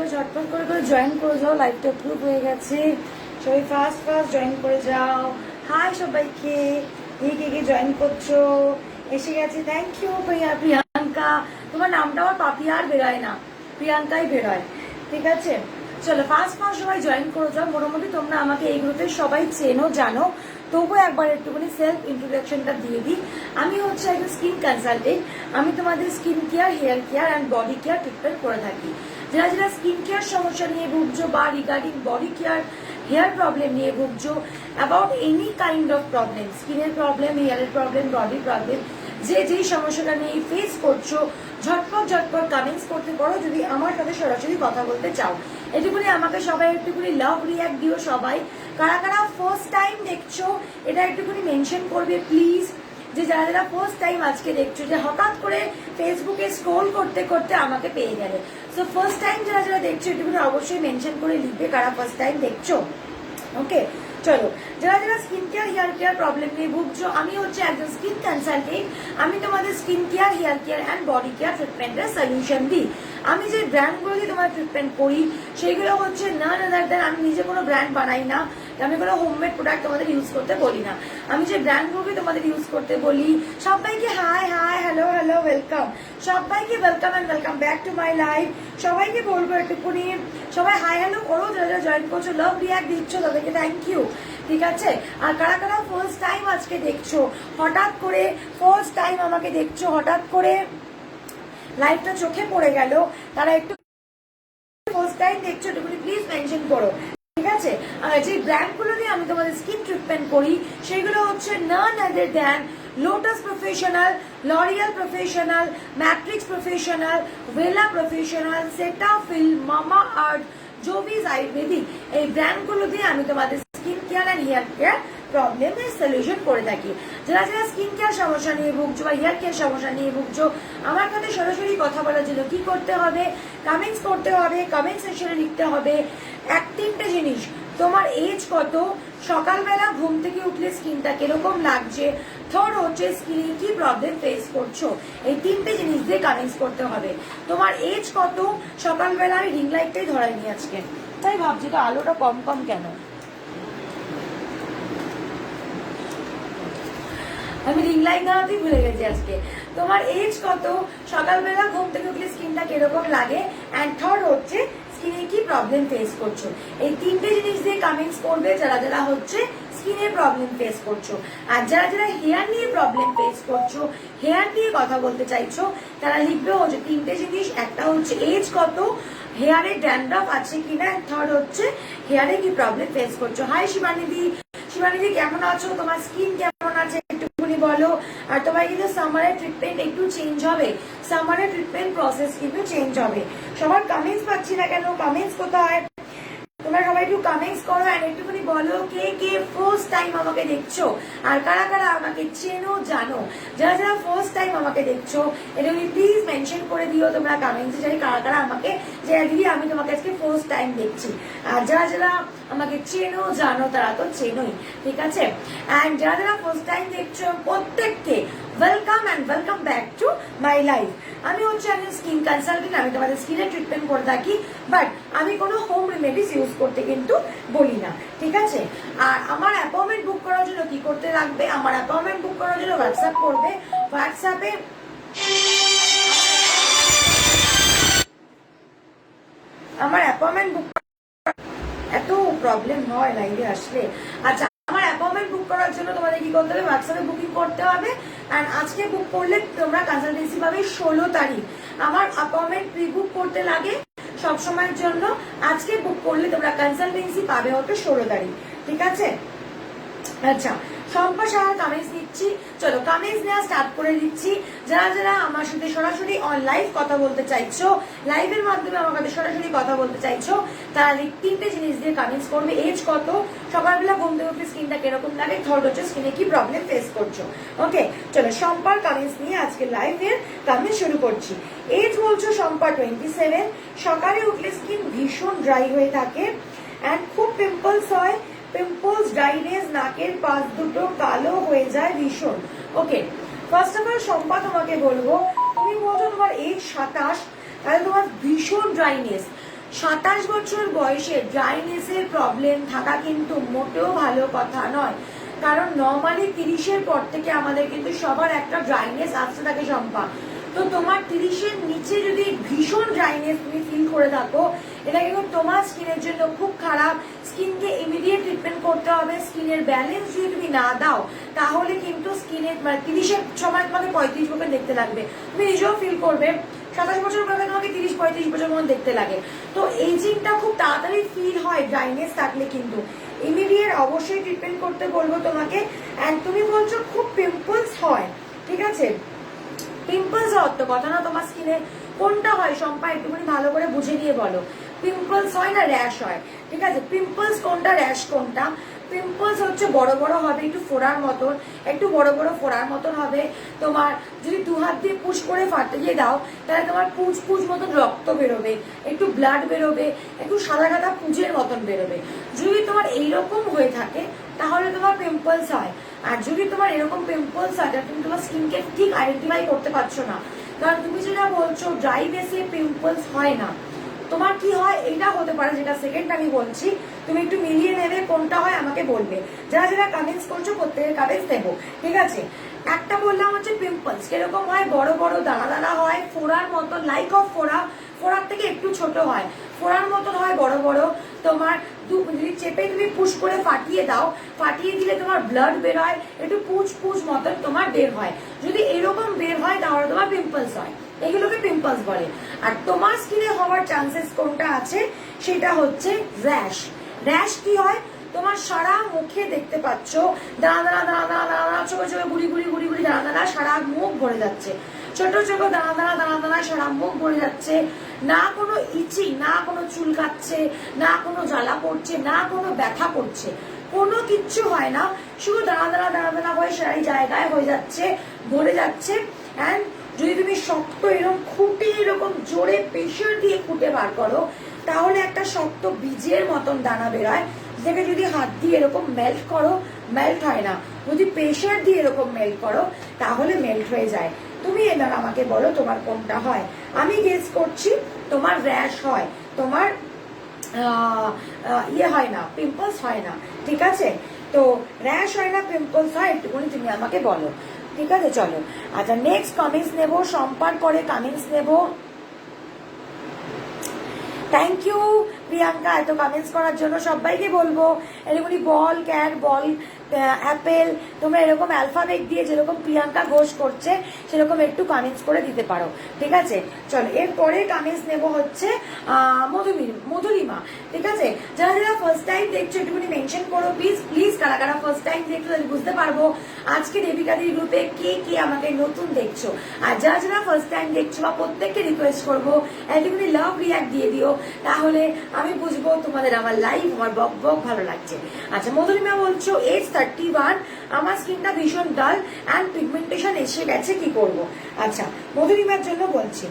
সবাই ঝটপট করে জয়েন করে যাও, লাইভটা অ্যাপ্রুভ হয়ে গেছে, সবাই ফার্স্ট জয়েন করে যাও। হাই সবাইকে, কে জয়েন করছো, এসে গেছে, থ্যাংক ইউ প্রিয়াঙ্কা। তোমার নামটা আমার পাপিয়ার বেরোয় না, প্রিয়াঙ্কাই বেরোয়, ঠিক আছে। চলো ফার্স্ট সবাই জয়েন করে যাও। মোটামুটি তোমরা আমাকে এই গ্রুপে সবাই চেনো জানো, তবুও একবার একটুখানি সেলফ ইন্ট্রোডাকশনটা দিয়ে দিই। আমি হচ্ছে একজন স্কিন কনসালটেন্ট। আমি তোমাদের skin care, hair care and body care treatment করে থাকি। যারা যারা স্কিন কেয়ার সমস্যা নিয়ে ভুগছো বা regarding body care, hair problem নিয়ে ভুগছো, about any kind of problem, স্কিনের প্রবলেম, হেয়ারের প্রবলেম, বডির প্রবলেম, যেই সমস্যাটা নিয়ে ফেস করছো, ঝটপট কমেন্টস করতে পারো যদি আমার সাথে সরাসরি কথা বলতে চাও। এটুকুনি আমাকে সবাই একটুখানি লাভ রিয়াক্ট দিও। সবাই কারা কারা ফার্স্ট টাইম দেখছো এটা একটুখানি মেনশন করবে প্লিজ। যে যারা যারা ফার্স্ট টাইম আজকে দেখছো, যে হঠাৎ করে ফেসবুকে স্ক্রোল করতে করতে আমাকে পেয়ে গেলে, সো ফার্স্ট টাইম যারা যারা দেখছো একটুখানি অবশ্যই মেনশন করে লিখবে কারা ফার্স্ট টাইম দেখছো। ওকে, চলো যারা যারা skin care, hair care problem নিয়ে ভুগছো, আমি হচ্ছে একজন স্কিন কনসালটেন্ট। আমি তোমাদের skin care, hair care and body care ট্রিটমেন্টের সলিউশন দিই। আমি যে ব্র্যান্ডগুলো দিয়ে তোমার ট্রিটমেন্ট করি সেগুলো হচ্ছে নান আদার দ্যান, আমি নিজে কোনো ব্র্যান্ড বানাই না, আমি কোনো হোমমেড প্রোডাক্ট তোমাদের ইউজ করতে বলি না। আমি যে ব্র্যান্ডগুলোকে তোমাদের ইউজ করতে বলি, সবাইকে হাই হ্যালো ওয়েলকাম, সবাইকে welcome and welcome back to my life. সবাইকে বলবো একটুখানি সবাই হাই হ্যালো করো, যারা যারা জয়েন করছো, লাভ রিয়াক্ট দিচ্ছ তাদেরকে থ্যাংক ইউ, ঠিক আছে। আর কারা কারা ফার্স্ট টাইম আজকে দেখছো, হঠাৎ করে ফার্স্ট টাইম আমাকে দেখছো, হঠাৎ করে লাইভটা চোখে পড়ে গেল, তারা একটু ফার্স্ট টাইম দেখছো এটুকুনি প্লিজ মেনশন করো, ঠিক আছে। আর যে ব্র্যান্ডগুলো দিয়ে আমি তোমাদের স্কিন ট্রিটমেন্ট করি সেগুলো হচ্ছে none other than Lotus professional, L'Oreal professional, Matrix professional, Wella professional, Cetaphil, Mamaearth, Jovees ayurvedic. এই ব্র্যান্ডগুলো দিয়ে আমি তোমাদের skin care and hair care প্রবলেমের সলিউশন করে থাকি। যারা যারা স্কিন কেয়ার সমস্যা নিয়ে ভুগছো বা হেয়ার কেয়ার সমস্যা নিয়ে ভুগছো, আমার সাথে সরাসরি কথা বলার জন্য কি করতে হবে, কমেন্টস করতে হবে, কমেন্ট সেকশনে লিখতে হবে তিনটে জিনিস। তোমার এজ কত, সকালবেলা ঘুম থেকে উঠলে স্কিনটা কিরকম লাগছে, থার্ড হচ্ছে স্কিনে কি প্রবলেম ফেস করছো, এই তিনটে জিনিস দিয়ে কমেন্টস করতে হবে। তোমার এজ কত, সকালবেলা আমি রিং লাইটটাই ধরাইনি আজকে, তাই ভাবছি তো আলোটা কম কেন, আমি রিং লাইট ধরাতেই ভুলে গেছি আজকে। তোমার এজ কত, সকালবেলা ঘুম থেকে উঠলে স্কিনটা কিরকম লাগে, অ্যান্ড থার্ড হচ্ছে স্কিনে কি প্রবলেম ফেস করছো। এই তিনটে জিনিস দিয়ে কমেন্টস করবে যারা যারা হচ্ছে স্কিনের প্রবলেম ফেস করছো। আর যারা যারা হেয়ার নিয়ে প্রবলেম ফেস করছো, হেয়ার নিয়ে কথা বলতে চাইছো, তারা লিখবে হচ্ছে তিনটে জিনিস। একটা হচ্ছে এজ কত, হেয়ারে ড্যান্ড্রাফ আছে কিনা, থার্ড হচ্ছে হেয়ারে কি প্রবলেম ফেস করছো। হাই শিবানিদি, শিবানিদি কেমন আছো, তোমার স্কিন কেমন আছে একটুখানি বলো। আর তোমার কিন্তু সামারের ট্রিটমেন্ট একটু চেঞ্জ হবে, সামারের ট্রিটমেন্ট প্রসেস কিন্তু চেঞ্জ হবে। সবার কমেন্টস পাচ্ছি না কেন, কমেন্টস কোথায়, তোমরা সবাই একটু কমেন্টস করো আর একটুখানি বলো কে কে ফার্স্ট টাইম আমাকে দেখছো আর কারা কারা আমাকে চেনো জানো। যারা যারা ফার্স্ট টাইম আমাকে দেখছো এটা প্লিজ মেনশন করে দিও তোমরা কমেন্টসে, যাই কারা কারা আমাকে, যে দিদি আমি তোমাকে আজকে ফার্স্ট টাইম দেখছি। আর যারা যারা আমাকে চেনো জানো তারা তো চেনোই, ঠিক আছে। অ্যান্ড যারা যারা ফার্স্ট টাইম দেখছো প্রত্যেককে welcome and welcome back to my life. আমি হচ্ছে একজন স্কিন কনসালটেন্ট, আমি তোমাদের স্কিনের ট্রিটমেন্ট করে থাকি, বাট আমি কোনো হোম রেমেডিস ইউজ করতে কিন্তু বলি না, ঠিক আছে। আর আমার অ্যাপয়েন্টমেন্ট বুক করার জন্য কি করতে লাগবে, আমার অ্যাপয়েন্টমেন্ট বুক করার জন্য হোয়াটসঅ্যাপ করবে। হোয়াটসঅ্যাপে আমার অ্যাপয়েন্টমেন্ট বুক, এত প্রবলেম হয় লাইভে আসলে। আচ্ছা, আমার অ্যাপয়েন্টমেন্ট বুক করার জন্য তোমাদের কি করতে হবে, হোয়াটসঅ্যাপে বুকিং করতে হবে। অ্যান্ড আজকে বুক করলে তোমরা কনসালটেন্সি পাবে 16 তারিখ। আমার অ্যাপয়েন্টমেন্ট প্রি বুক করতে লাগে সবসময়ের জন্য, আজকে বুক করলে তোমরা কনসালটেন্সি পাবে হচ্ছে 16 তারিখ, ঠিক আছে। আচ্ছা, সম্পা সাহার কমেন্টস নিচ্ছি, চলো কমেন্টস নেওয়া স্টার্ট করে দিচ্ছি। যারা যারা আমার সাথে সরাসরি অন লাইভ কথা বলতে চাইছো, লাইভের মাধ্যমে আমার সাথে সরাসরি কথা বলতে চাইছো, তারা তিনটে জিনিস দিয়ে কমেন্টস করবে। এজ কত, সকালবেলা ঘুম থেকে উঠলে স্কিনটা কিরকম লাগে, থার্ড হচ্ছে স্কিনে কি প্রবলেম ফেস করছো। ওকে, চলো সম্পার কমেন্টস নিয়ে আজকে লাইভের কমেন্ট শুরু করছি। এজ বলছো সম্পা 27, সকালে উঠলে স্কিন ভীষণ ড্রাই হয়ে থাকে অ্যান্ড খুব পিম্পলস হয়, পিম্পলস, ড্রাইনেস, নাকের পাশ দুটো কালো হয়ে যায় ভীষণ। ওকে, ফার্স্ট অফ অল সম্পা তোমাকে বলবো, তুমি বলছো তোমার এজ 27, তাহলে তোমার ভীষণ ড্রাইনেস, 27 বছর বয়সে ড্রাইনেসের প্রবলেম থাকা কিন্তু মোটেও ভালো কথা নয়, কারণ নর্মালি 30-এর পর থেকে আমাদের কিন্তু সবার একটা ড্রাইনেস আসতে থাকে সম্পা। তো তোমার 30-এর নিচে যদি ভীষণ ড্রাইনেস তুমি ফিল করে থাকো, এটা কিন্তু তোমার স্কিনের জন্য খুব খারাপ। স্কিনকে ইমিডিয়েট ট্রিটমেন্ট করতে হবে। স্কিনের ব্যালেন্স যদি তুমি না দাও তাহলে কিন্তু স্কিনের 30-এর সময় তোমাকে 35 বছর দেখতে লাগবে, তুমি নিজেও ফিল করবে। 27 বছর পরে তোমাকে 30-35 বছর মতো দেখতে লাগে। তো এইজিংটা খুব তাড়াতাড়ি ফিল হয় ড্রাইনেস থাকলে, কিন্তু ইমিডিয়েট অবশ্যই ট্রিটমেন্ট করতে বলবো তোমাকে। অ্যান্ড তুমি বলছো খুব পিম্পলস হয়, ঠিক আছে? পিম্পলস হওয়ার তো কথা না, তোমার স্কিনে কোনটা হয় সম্পা একটুখানি ভালো করে বুঝে নিয়ে বলো। পিম্পলস হয় না র্যাশ হয়, ঠিক আছে? পিম্পলস কোনটা, র্যাশ কোনটা? পিম্পলস হচ্ছে বড় বড় হবে, একটু ফোড়ার মতন, একটু বড় বড় ফোড়ার মতন হবে। তোমার যদি 2 হাত দিয়ে পুশ করে ফাটিয়ে দাও তাহলে তোমার পুজ পুজ মতন রক্ত বেরোবে, একটু ব্লাড বেরোবে, একটু সাদা সাদা পুজের মতন বেরোবে। যদি তোমার এইরকম হয়ে থাকে তাহলে তোমার পিম্পলস হয়। আর যদি তোমার এরকম পিম্পলস হয় তুমি তোমার স্কিনকে ঠিক আইডেন্টিফাই করতে পারছো না, কারণ তুমি যেটা বলছো ড্রাই বেসে পিম্পলস হয় না, তোমার কি হয় এটা হতে পারে। যেটা সেকেন্ড আমি বলছি, তুমি একটু মিলিয়ে নেবে কোনটা হয় আমাকে বলবে। যারা যারা কমেন্টস করছো প্রত্যেকের কমেন্টস দেবো, ঠিক আছে? একটা বললাম হচ্ছে পিম্পলস কিরকম হয়, বড় বড় দানা দানা হয়, ফোড়ার মতন, লাইক অফ ফোড়া, ফোড়ার থেকে একটু ছোট হয়, ফোড়ার মতন হয় বড় বড়। তোমার যদি চেপে তুমি পুশ করে ফাটিয়ে দাও, ফাটিয়ে দিলে তোমার ব্লাড বের হয়, একটু পুজ পুজ মতন তোমার বের হয়। যদি এরকম বের হয় তাহলে তোমার পিম্পলস হয়, এগুলোকে পিম্পলস বলে। আর তোমার স্কিনে হওয়ার চান্সেস কোনটা আছে সেটা হচ্ছে র্যাশ। র্যাশ কি হয়, তোমার সারা মুখে দেখতে পাচ্ছ দানা দানা দানা দানা দানা, চোখে চোখে গুড়ি গুড়ি গুড়ি গুড়ি দানা দানা, সারা মুখ ভরে যাচ্ছে, ছোট ছোট দানা দানা দানা দানা, সারা মুখ ভরে যাচ্ছে। না কোনো ইচি, না কোনো চুলকাচ্ছে, না কোনো জ্বালা পড়ছে, না কোনো ব্যথা করছে, কোনো কিচ্ছু হয় না, শুধু দানা দানা দানা দানা হয়ে সারাই জায়গায় হয়ে যাচ্ছে, ভরে যাচ্ছে। অ্যান্ড যদি তুমি শক্ত এরকম খুঁটে এরকম জোরে প্রেশার দিয়ে খুঁটে বার করো তাহলে একটা শক্ত বীজের মতন দানা বেরোয়, যেটাকে যদি হাত দিয়ে এরকম মেল্ট করো মেল্ট হয় না, যদি প্রেশার দিয়ে এরকম মেল্ট করো তাহলে মেল্ট হয়ে যায়। তুমি এবার আমাকে বলো তোমার কোনটা হয়। আমি গেস করছি তোমার র্যাশ হয়, তোমার ইয়ে হয় না, পিম্পলস হয় না, ঠিক আছে? তো র্যাশ হয় না, পিম্পলস হয়, একটুখানি তুমি আমাকে বলো, ঠিক আছে? চলো, আচ্ছা নেক্সট কমেন্টস নেবো, সম্পার পরে কমেন্টস নেবো। থ্যাংক ইউ প্রিয়াঙ্কা এত কমেন্টস করার জন্য। সবাইকে বলবো এরকমই বল ক্যাট, বল অ্যাপেল, তোমরা এরকম অ্যালফাবেট দিয়ে যেরকম প্রিয়াঙ্কা ঘোষ করছে সেরকম একটু কমেন্টস করে দিতে পারো, ঠিক আছে? চলো এরপরে কমেন্টস নেবো হচ্ছে মধুরিমা, ঠিক আছে? যারা যারা ফার্স্ট টাইম দেখছো একটুখানি মেনশন করো প্লিজ প্লিজ, কারা কারা ফার্স্ট টাইম দেখছো আমি বুঝতে পারবো আজকে দেবিকাদির গ্রুপে কে কে আমাকে নতুন দেখছো। আর যারা যারা ফার্স্ট টাইম দেখছো বা প্রত্যেককে রিকোয়েস্ট করবো একটুখানি লাভ রিয়াক্ট দিয়ে দিও, তাহলে আমি বুঝবো তোমাদের আমার লাইভ আমার বক বক ভালো লাগছে। আচ্ছা মধুরিমা বলছো এজ 31, আমার স্কিনটা ভীষণ ডাল অ্যান্ড পিগমেন্টেশন এসে গেছে, কি করব? আচ্ছা মধুরিমার জন্য বলছি,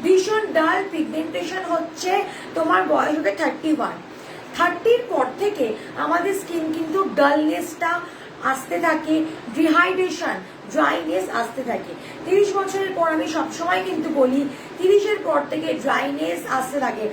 ভীষণ ডাল পিগমেন্টেশন হচ্ছে তোমার বয়স হতে 31। 30-র পর থেকে আমাদের স্কিন কিন্তু ডালনেসটা আসতে থাকে, ডিহাইড্রেশন ড্রাইনেস আসতে থাকে। 30 বছরের পর আমি সবসময় কিন্তু বলি 30-এর পর থেকে ড্রাইনেস আসতে থাকে।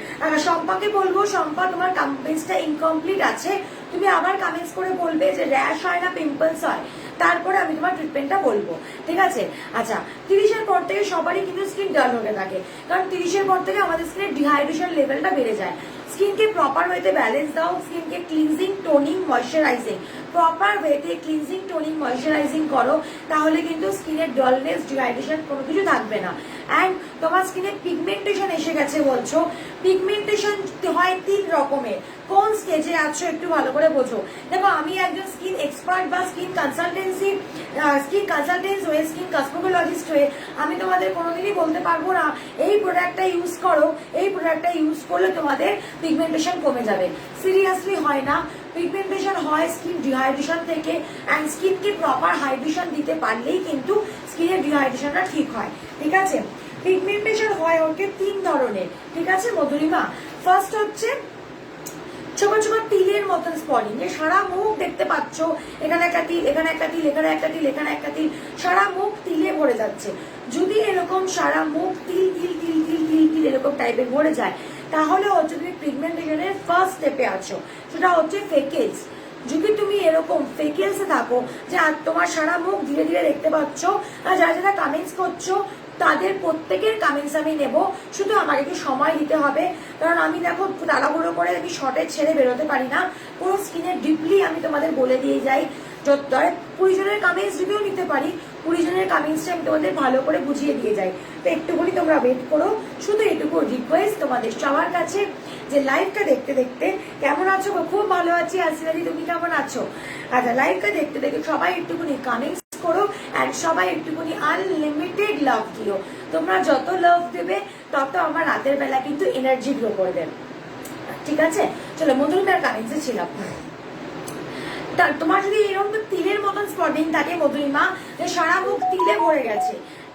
সম্পাকে বলবো সম্পা তোমার কমেন্টসটা ইনকমপ্লিট আছে, তুমি আবার কমেন্টস করে বলবে যে র্যাশ হয় না পিম্পলস হয়, তারপরে আমি তোমার ট্রিটমেন্টটা বলবো, ঠিক আছে? আচ্ছা 30-এর পর থেকে সবারই কিন্তু স্কিন ডাল হতে থাকে, কারণ 30-এর পর থেকে আমাদের স্কিনের ডিহাইড্রেশন লেভেলটা বেড়ে যায়। স্কিনকে প্রপার ওয়েতে ব্যালেন্স দাও, স্কিনকে ক্লিনজিং টোনিং ময়শ্চারাইজিং প্রপার ওয়েতে ক্লিনজিং টোনিং ময়শ্চারাইজিং করো, তাহলে কিন্তু স্কিনের ডলনেস ডিহাইড্রেশন কোনো কিছু থাকবে না। অ্যান্ড তোমার স্কিনে পিগমেন্টেশন এসে গেছে বলছো, পিগমেন্টেশন হয় 3 রকমের, কোন স্টেজে আছো একটু ভালো করে বোঝো। দেখো আমি একজন স্কিন এক্সপার্ট বা স্কিন কনসালটেন্ট হয়ে স্কিন কসমোলজিস্ট হয়ে আমি তোমাদের কোনোদিনই বলতে পারবো না এই প্রোডাক্টটা ইউজ করো, এই প্রোডাক্টটা ইউজ করলে তোমাদের পিগমেন্টেশন কমে যাবে। সিরিয়াসলি হয় না, পিগমেন্টেশন হয় স্কিন ডিহাইড্রেশন থেকে, অ্যান্ড স্কিনকে প্রপার হাইড্রেশন দিতে পারলেই কিন্তু স্কিনের ডিহাইড্রেশনটা ঠিক হয়, ঠিক আছে? পিগমেন্টেশন হয় ওকে 3 ধরনের, ঠিক আছে মধুরিমা? ফার্স্ট হচ্ছে ছোট ছোট তিলের মতন স্পটিং, যে সারা মুখ দেখতে পাচ্ছ, এখানে একটা তিল, এখানে একটা তিল, এখানে একটা তিল, এখানে একটা তিল, সারা মুখ তিলে ভরে যাচ্ছে। যদি এরকম সারা মুখ তিল তিল তিল তিল তিল তিল এরকম টাইপের ভরে যায় তাহলে হচ্ছে তুমি পিগমেন্টেশনের ফার্স্ট স্টেপে আছো, সেটা হচ্ছে ফেকেলস। যদি তুমি এরকম ফেকেলসে থাকো যে তোমার সারা মুখ ধীরে ধীরে দেখতে পাচ্ছ, আর যারা যারা কমেন্টস করছো তাদের প্রত্যেকের কমেন্টস আমি নেব, শুধু আমাকে একটু সময় দিতে হবে, কারণ আমি দেখো তাড়াহুড়ো করে আমি শর্টে ছেড়ে বেরোতে পারি না, পুরো স্কিনে ডিপলি আমি তোমাদের বলে দিয়ে যাই। যত 20 জনের কমেন্টস যদিও নিতে পারি, 20 জনের কমেন্টসটা আমি তোমাদের ভালো করে বুঝিয়ে দিয়ে যাই। তো একটুখানি তোমরা ওয়েট করো, শুধু এটুকু রিকোয়েস্ট তোমাদের সবার কাছে যে লাইভটা দেখতে দেখতে কেমন আছো? খুব ভালো আছি আসিরাজি, তুমি কেমন আছো? আচ্ছা, লাইভটা দেখতে দেখতে সবাই একটুখানি কমেন্টস করো, আর সবাই একটুখানি আনলিমিটেড লাভ দিও। তোমরা যত লাভ দেবে তত আমার রাতের বেলা কিন্তু এনার্জি গ্রো করবে, ঠিক আছে? চলো, মধুরিমার কমেন্টসে ছিলাম। তোমার যদি এরকম তিলের মতন স্পটিং থাকে মধুরিমা, যে সারা মুখ তিলে ভরে গেছে,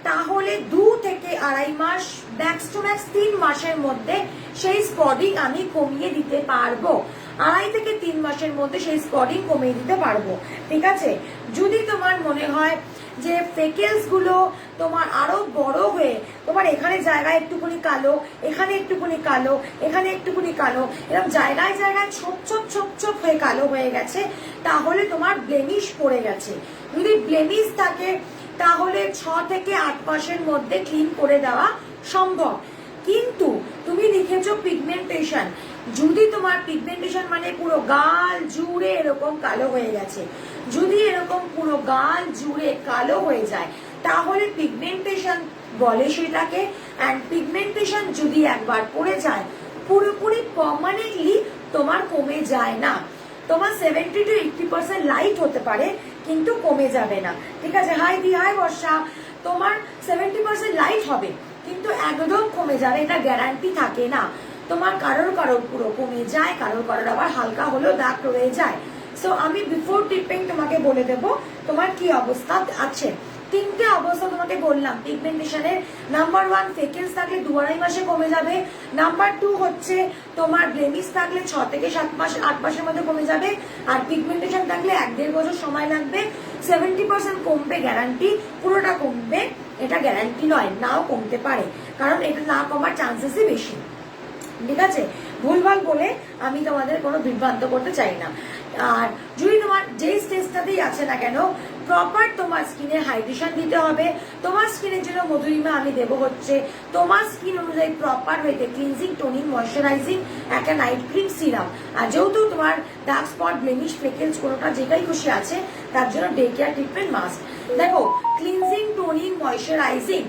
তাহলে 2 থেকে 2.5 মাস, ম্যাক্স টু ম্যাক্স 3 মাসের মধ্যে সেই স্পটিং আমি কমিয়ে দিতে পারবো। 2.5 থেকে 3 মাসের মধ্যে সেই স্পটিং কমিয়ে দিতে পারবো, ঠিক আছে? যদি তোমার মনে হয় যে ফেকেলস গুলো তোমার আরো বড় হয়ে তোমার এখানে জায়গায় একটুখানি কালো, এখানে একটুখানি কালো, এখানে একটুখানি কালো, এরকম জায়গায় জায়গায় ছোপ ছোপ ছোপ ছোপ হয়ে কালো হয়ে গেছে, তাহলে তোমার ব্লেমিশ পড়ে গেছে। যদি ব্লেমিশ থাকে তাহলে 6 থেকে 8 মাসের মধ্যে ক্লিন করে দেওয়া সম্ভব। কিন্তু তুমি লিখেছো পিগমেন্টেশন, যদি তোমার পিগমেন্টেশন মানে পুরো গাল জুড়ে এরকম কালো হয়ে গেছে, যদি এরকম পুরো গাল জুড়ে কালো হয়ে যায়, তাহলে পিগমেন্টেশন বলে সেটাকে। অ্যান্ড পিগমেন্টেশন যদি একবার পড়ে যায়, পুরোপুরি পার্মানেন্টলি তোমার কমে যায় না। তোমার 70 to 80% লাইট হতে পারে, কিন্তু কমে যাবে না, ঠিক আছে? হাই দি, হাই বর্ষা। তোমার 70% লাইট হবে, কিন্তু একদম কমে যাবে এটা গ্যারান্টি থাকে না। তোমার কারোর কারোর পুরো কমে যায়, কারোর কারোর আবার হালকা হলেও দাগ রয়ে যায়। সো আমি বিফোর ট্রিটমেন্ট তোমাকে বলে দেব তোমার কি অবস্থা আছে। 3টে অবস্থা তোমাকে বললাম পিগমেন্টেশনের। নাম্বার 1, ফেকেলস থাকলে 2-2.5 মাসে কমে যাবে। নাম্বার 2 হচ্ছে তোমার ব্লেমিশ থাকলে 6 থেকে 7 মাস 8 মাসের মধ্যে কমে যাবে। আর পিগমেন্টেশন থাকলে 1-1.5 বছর সময় লাগবে। 70% কমবে গ্যারান্টি, পুরোটা কমবে এটা গ্যারান্টি নয়, নাও কমতে পারে, কারণ এটা না কমার চান্সেসই বেশি, ঠিক আছে? ভুলভাল বলে আমি তোমাদের কোনো বিভ্রান্ত করতে চাই না। আর যদি তোমার যেই স্টেজটাতেই আছে না কেন, প্রপার তোমার স্কিনে হাইড্রেশন দিতে হবে। তোমার স্কিনের জন্য মধুরিমা আমি দেবো হচ্ছে তোমার স্কিন অনুযায়ী প্রপার ওয়েতে ক্লিনজিং, টোনিং, ময়শ্চারাইজিং, একটা নাইট ক্রিম, সিরাম। আর যেহেতু তোমার ডার্ক স্পট, ব্লেমিশ, ফ্রেকেলস কোনোটা যেটাই খুশি আছে, তার জন্য ডে কেয়ার ট্রিটমেন্ট মাস্ট। দেখো, ক্লিনজিং, টোনিং, ময়শ্চারাইজিং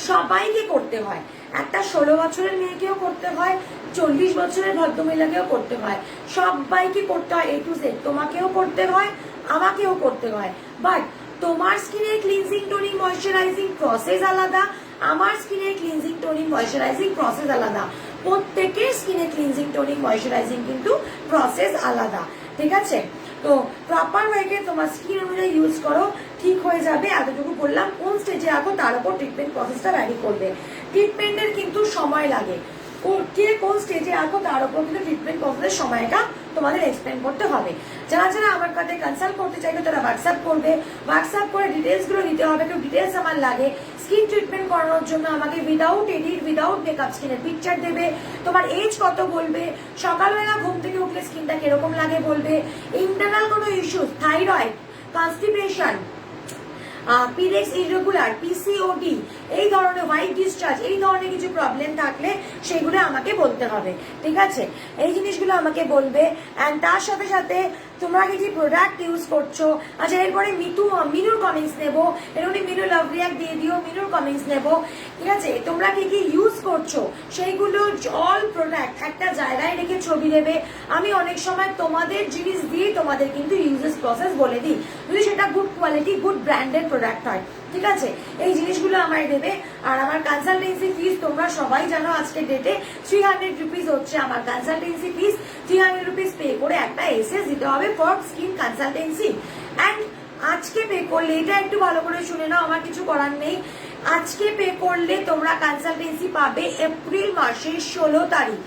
সবাইকে করতে হয়। একটা 16 বছরের মেয়েকেও করতে হয়, 40 বছরের ভদ্রমহিলাকেও করতে হয়, সবাইকে করতে হয় A to Z। তোমাকেও করতে হয়, আমাকেও করতে হয়। বাট তোমার স্কিনের ক্লিনজিং, টোনিং, ময়শ্চারাইজিং প্রসেস আলাদা, আমার স্কিনের ক্লিনজিং, টোনিং, ময়শ্চারাইজিং প্রসেস আলাদা। প্রত্যেকের স্কিনের ক্লিনজিং, টোনিং, ময়শ্চারাইজিং কিন্তু প্রসেস আলাদা, ঠিক আছে? তো প্রপার ওয়েকে তোমার স্কিন অনুযায়ী ইউজ করো, ঠিক হয়ে যাবে। এতটুকু বললাম। কোন স্টেজে রাখো তার উপর ট্রিটমেন্ট প্রসেসটা ভ্যারি করবে। ট্রিটমেন্টের কিন্তু সময় লাগে, কে কোন স্টেজে রাখো তার উপর কিন্তু ট্রিটমেন্ট প্রসেসের সময়টা তোমাদের এক্সপ্লেন করতে হবে। যারা যারা আমার কাছে কনসাল্ট করতে চাইবে তারা হোয়াটসঅ্যাপ করবে, হোয়াটসঅ্যাপ করে ডিটেলস গুলো নিতে হবে। একটু ডিটেলস আমার লাগে স্কিন ট্রিটমেন্ট করানোর জন্য। আমাকে উইদাউট এডিট, উইদাউট মেকআপ স্কিনের পিকচার দেবে, তোমার এজ কত বলবে, সকালবেলা ঘুম থেকে উঠলে স্কিনটা কিরকম লাগে বলবে, ইন্টারনাল কোনো issues, thyroid, constipation, periods irregular, PCOD, এই ধরনের হোয়াইট ডিসচার্জ, এই ধরনের কিছু প্রবলেম থাকলে সেগুলো আমাকে বলতে হবে, ঠিক আছে? এই জিনিসগুলো আমাকে বলবে। অ্যান্ড তার সাথে সাথে তোমরা কি যে প্রোডাক্ট ইউজ করছো। আচ্ছা, এরপরে মিনুর কমেন্টস নেবো, এরপরে মিনু লাভ রিয়াক্ট দিয়ে দিও, মিনুর কমেন্টস নেবো, ঠিক আছে? তোমরা কি কি ইউজ করছো সেইগুলো অল প্রোডাক্ট একটা জায়গায় রেখে ছবি দেবে। আমি অনেক সময় তোমাদের জিনিস দিয়ে তোমাদের কিন্তু ইউজেস প্রসেস বলে দিই, যদি সেটা good quality, good branded product হয়, ঠিক আছে? এই জিনিসগুলো আমায় দেবে। আর আমার কনসালটেন্সি ফিস তোমরা সবাই জানো আজকের ডেটে 300 রুপিস হচ্ছে আমার কনসালটেন্সি ফিস। 300 রুপিস পে করে একটা এসএস দিতে হবে ফর স্কিন কনসালটেন্সি। অ্যান্ড আজকে পে করলে, এটা একটু ভালো করে শুনে নাও, আমার কিছু করার নেই। আজকে পে করলে তোমরা কনসালটেন্সি পাবে এপ্রিল মাসের 16 তারিখ।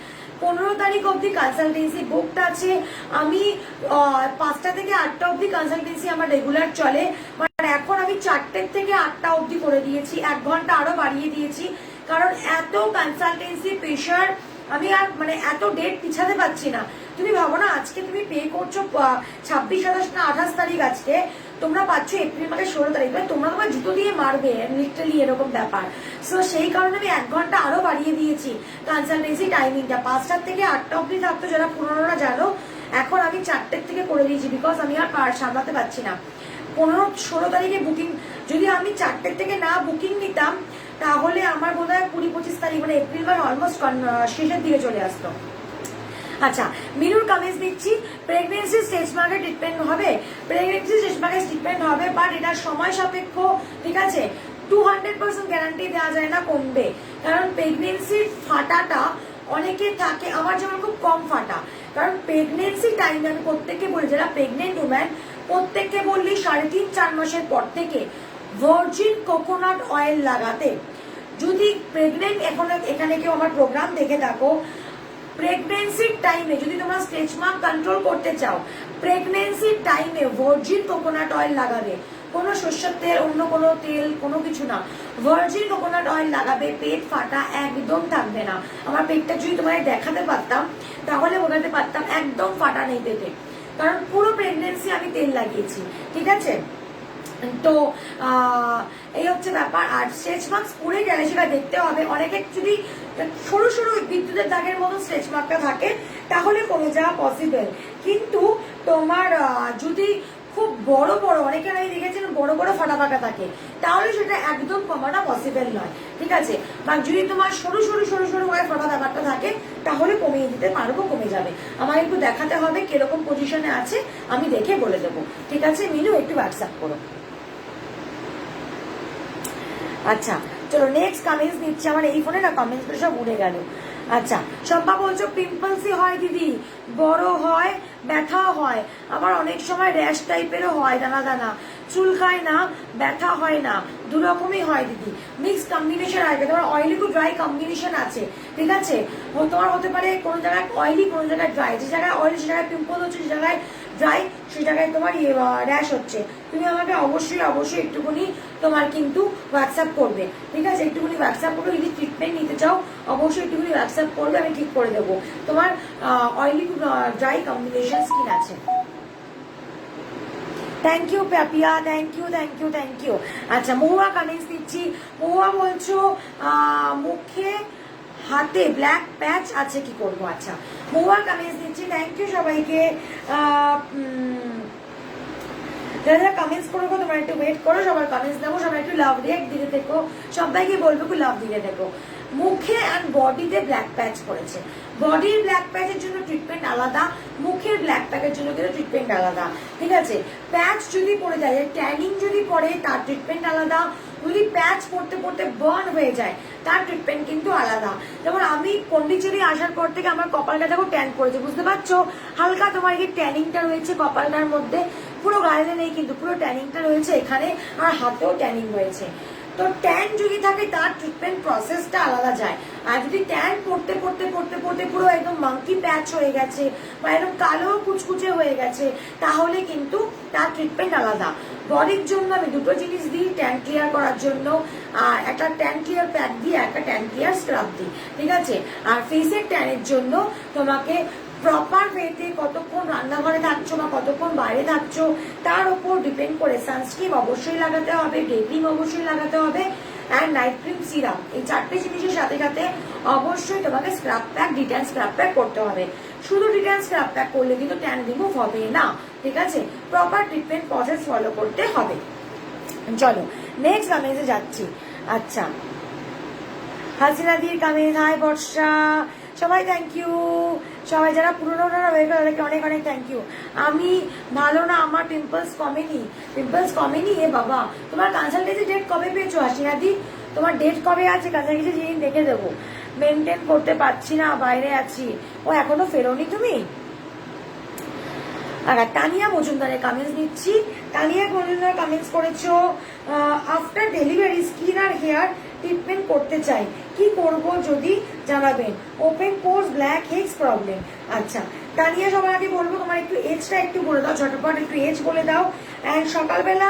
15 তারিখ অব্দি কনসালটেন্সি বুকড আছে। আমি 5টা থেকে 8টা অব্দি কনসালটেন্সি আমার রেগুলার চলে। মানে এখন আমি 4টে থেকে 8টা অব্দি করে দিয়েছি, 1 ঘন্টা আরো বাড়িয়ে দিয়েছি, কারণ এত কনসালটেন্সি প্রেশার আমি আর মানে এত ডেট পিছাতে পারছি না। তুমি ভাবো না, আজকে তুমি পে করছো 26, 27 না 28 তারিখ, আজকে তোমরা পাচ্ছ এপ্রিল মাসের 16 তারিখ, মানে তোমরা তোমার জুতো দিয়ে মারবে লিটারালি, এরকম ব্যাপার। সো সেই কারণে আমি 1 ঘন্টা আরো বাড়িয়ে দিয়েছি কনসালটেন্সি টাইমিংটা। 5টা থেকে 8টা অব্দি থাকতো, যারা পুরোনোরা জানো, এখন আমি 4টের থেকে করে দিয়েছি, বিকজ আমি আর সামলাতে পারছি না। 15-16 তারিখে বুকিং, যদি আমি 4টের থেকে না বুকিং নিতাম তাহলে আমার বোধ হয় 20-25 তারিখ মানে এপ্রিল মাস অলমোস্ট শেষের দিকে চলে আসতো। আচ্ছা, মিনুর কমেন্টস দিচ্ছি, প্রেগনেন্সি স্টেজ মার্কে ট্রিটমেন্ট হবে, প্রেগনেন্সি স্টেজ মার্কে ট্রিটমেন্ট হবে, বাট এটা সময় সাপেক্ষ, ঠিক আছে। 200% গ্যারান্টি দেওয়া যায় না কমবে, কারণ প্রেগনেন্সির ফাটাটা অনেকে থাকে, আমার যেমন খুব কম ফাটা, কারণ প্রেগনেন্সি টাইমে আমি প্রত্যেককে বলি, যারা প্রেগনেন্ট উম্যান প্রত্যেককে বললি 3.5-4 মাসের পর থেকে ভার্জিন কোকোনাট অয়েল লাগাতে। যদি প্রেগনেন্ট এখানে কেউ আমার প্রোগ্রাম দেখে থাকো, প্রেগনেন্সির টাইমে যদি তোমরা স্ট্রেচ মার্ক কন্ট্রোল করতে চাও, প্রেগনেন্সির টাইমে ভার্জিন কোকোনাট অয়েল লাগাবে, কোনো সর্ষের তেল, অন্য কোনো তেল, কোনো কিছু না, ভার্জিন কোকোনাট অয়েল লাগাবে, পেট ফাটা একদম থাকবে না। আমার পেটটা যদি তোমায় দেখাতে পারতাম তাহলে বোঝাতে পারতাম একদম ফাটা নেই পেটে, কারণ পুরো প্রেগনেন্সি আমি তেল লাগিয়েছি, ঠিক আছে। তো এই হচ্ছে ব্যাপার। আর স্ট্রেচ মার্কস পরে গেলে সেটা দেখতে হবে, অনেকে যদি সরু সরু বিদ্যুতের দাগের মতো স্ট্রেচ মার্কটা থাকে তাহলে কমে যাওয়া পসিবল, কিন্তু তোমার যদি খুব বড় বড়, অনেকে আমি দেখেছেন বড় বড় ফাটা ফাটা থাকে, তাহলে সেটা একদম কমানো পসিবল নয়, ঠিক আছে। বা যদি তোমার সরু সরু সরু সরু হয়ে ফাটা ব্যাপারটা থাকে তাহলে কমিয়ে দিতে পারবো, কমে যাবে। আমাকে একটু দেখাতে হবে কিরকম পজিশনে আছে, আমি দেখে বলে দেবো, ঠিক আছে। মিনু একটু হোয়াটসঅ্যাপ করো। আচ্ছা চলো নেক্সট কমেন্টস নিচ্ছি, আমার এই ফোনে না কমেন্টস গুলো সব উড়ে গেল। আচ্ছা, শম্পা বলছো পিম্পলসই হয় দিদি, বড় হয়, ব্যথা হয়, আবার অনেক সময় র্যাশ টাইপেরও হয়, দানা দানা, চুলকায় না, ব্যথা হয় না, দুরকমই হয় দিদি, মিক্স কম্বিনেশন আসবে, তোমার অয়েলি টু ড্রাই কম্বিনেশন আছে, ঠিক আছে। তোমার হতে পারে কোনো জায়গায় অয়েলি, কোনো জায়গায় ড্রাই, যে জায়গায় অয়েলি সে জায়গায় পিম্পল হচ্ছে, যে জায়গায় ড্রাই সেই জায়গায় তোমার র্যাশ হচ্ছে। তুমি আমাকে অবশ্যই অবশ্যই একটুখানি তোমার কিন্তু হোয়াটসঅ্যাপ করবে, ঠিক আছে, একটুখানি হোয়াটসঅ্যাপ করবে, যদি ট্রিটমেন্ট নিতে চাও অবশ্যই একটুখানি হোয়াটসঅ্যাপ করবে, আমি ঠিক করে দেবো তোমার oily to dry combination skin আছে। Thank you Papia, thank you thank you thank you. আচ্ছা, মহুয়া কমেন্টস দিচ্ছি, মহুয়া বলছো মুখে হাতে ব্ল্যাক প্যাচ আছে, কি করবো। আচ্ছা, মহুয়া কমেন্টস দিচ্ছি, থ্যাংক ইউ সবাইকে। যারা যারা কমেন্টস করবো তোমরা একটু ওয়েট করো, সবার কমেন্টস দেবো, সবাই একটু লাভ রিয়েক্ট দিতে দেখো, সবাইকে বলবো একটু লাভ দিতে দেখো। মুখে আর বডিতে ব্ল্যাক প্যাচ করেছে, বডির ব্ল্যাক প্যাচের জন্য ট্রিটমেন্ট আলাদা, মুখের ব্ল্যাক প্যাচের জন্য কিন্তু ট্রিটমেন্ট আলাদা, ঠিক আছে। প্যাচ যদি পড়ে যায়, ট্যানিং যদি পড়ে তার ট্রিটমেন্ট আলাদা, যদি প্যাচ পড়তে পড়তে বার্ন হয়ে যায় তার ট্রিটমেন্ট কিন্তু আলাদা। যেমন আমি পন্ডিচেরি আসার পর থেকে আমার কপালটা দেখো ট্যান করেছে, বুঝতে পারছো, হালকা তোমার এই ট্যানিংটা রয়েছে কপালটার মধ্যে, পুরো গায়ে নেই কিন্তু পুরো ট্যানিংটা রয়েছে এখানে, আর হাতেও ট্যানিং রয়েছে। তো ট্যান যদি থাকে তার ট্রিটমেন্ট প্রসেসটা আলাদা যায়, আর যদি ট্যান পড়তে পড়তে পড়তে পড়তে পুরো একদম মাঙ্কি প্যাচ হয়ে গেছে বা একদম কালো কুচকুচে হয়ে গেছে তাহলে কিন্তু তার ট্রিটমেন্ট আলাদা। বডির জন্য আমি দুটো জিনিস দিই ট্যান ক্লিয়ার করার জন্য, আর একটা ট্যান ক্লিয়ার প্যাক দিই, একটা ট্যান ক্লিয়ার স্ক্রাব দিই, ঠিক আছে। আর ফেসের ট্যানের জন্য তোমাকে প্রপার ওয়েতে কতক্ষণ রান্নাঘরে থাকছো বা কতক্ষণ বাইরে থাকছো তার উপর ডিপেন্ড করে সানস্ক্রিন অবশ্যই লাগাতে হবে, ডে ক্রিম অবশ্যই লাগাতে হবে, অ্যান্ড নাইট ক্রিম, সিরাম, এই 4টে জিনিসের সাথে সাথে অবশ্যই তোমাকে scrub pack, detain scrub pack করতে হবে। শুধু ডিটেন স্ক্রাব প্যাক করলে কিন্তু ট্যান রিমুভ হবে না, ঠিক আছে, প্রপার ট্রিটমেন্ট প্রসেস ফলো করতে হবে। চলো নেক্সট কমেন্টে যাচ্ছি। আচ্ছা, হাসিনা দির কমেন্ট, হাই বর্ষা, সবাই থ্যাংক ইউ, সবাই যারা পুরোনো তাদেরকে অনেক অনেক থ্যাংক ইউ। আমি ভালো না, আমার পিম্পলস কমেনি, পিম্পলস কমেনি, এ বাবা, তোমার কনসালটেন্সি ডেট কবে পেয়েছো হাসিনা দি, তোমার ডেট কবে আছে কনসালটেন্সি জিনিস দেখে দেবো। মেনটেন করতে পারছি না, বাইরে আছি, ও এখনো ফেরোনি তুমি। আর তানিয়া মজুমদারের কমেন্টস নিচ্ছি, তানিয়া মজুমদার কমেন্টস করেছো আফটার ডেলিভারি স্কিন আর হেয়ার ট্রিটমেন্ট করতে চাই, কি করব যদি জানাবেন, open pores, blackheads problem. আচ্ছা তানিয়া, সবার আগে বলবো তোমার একটু এজটা একটু বলে দাও, ঝটপট একটু এজ বলে দাও, অ্যান্ড সকালবেলা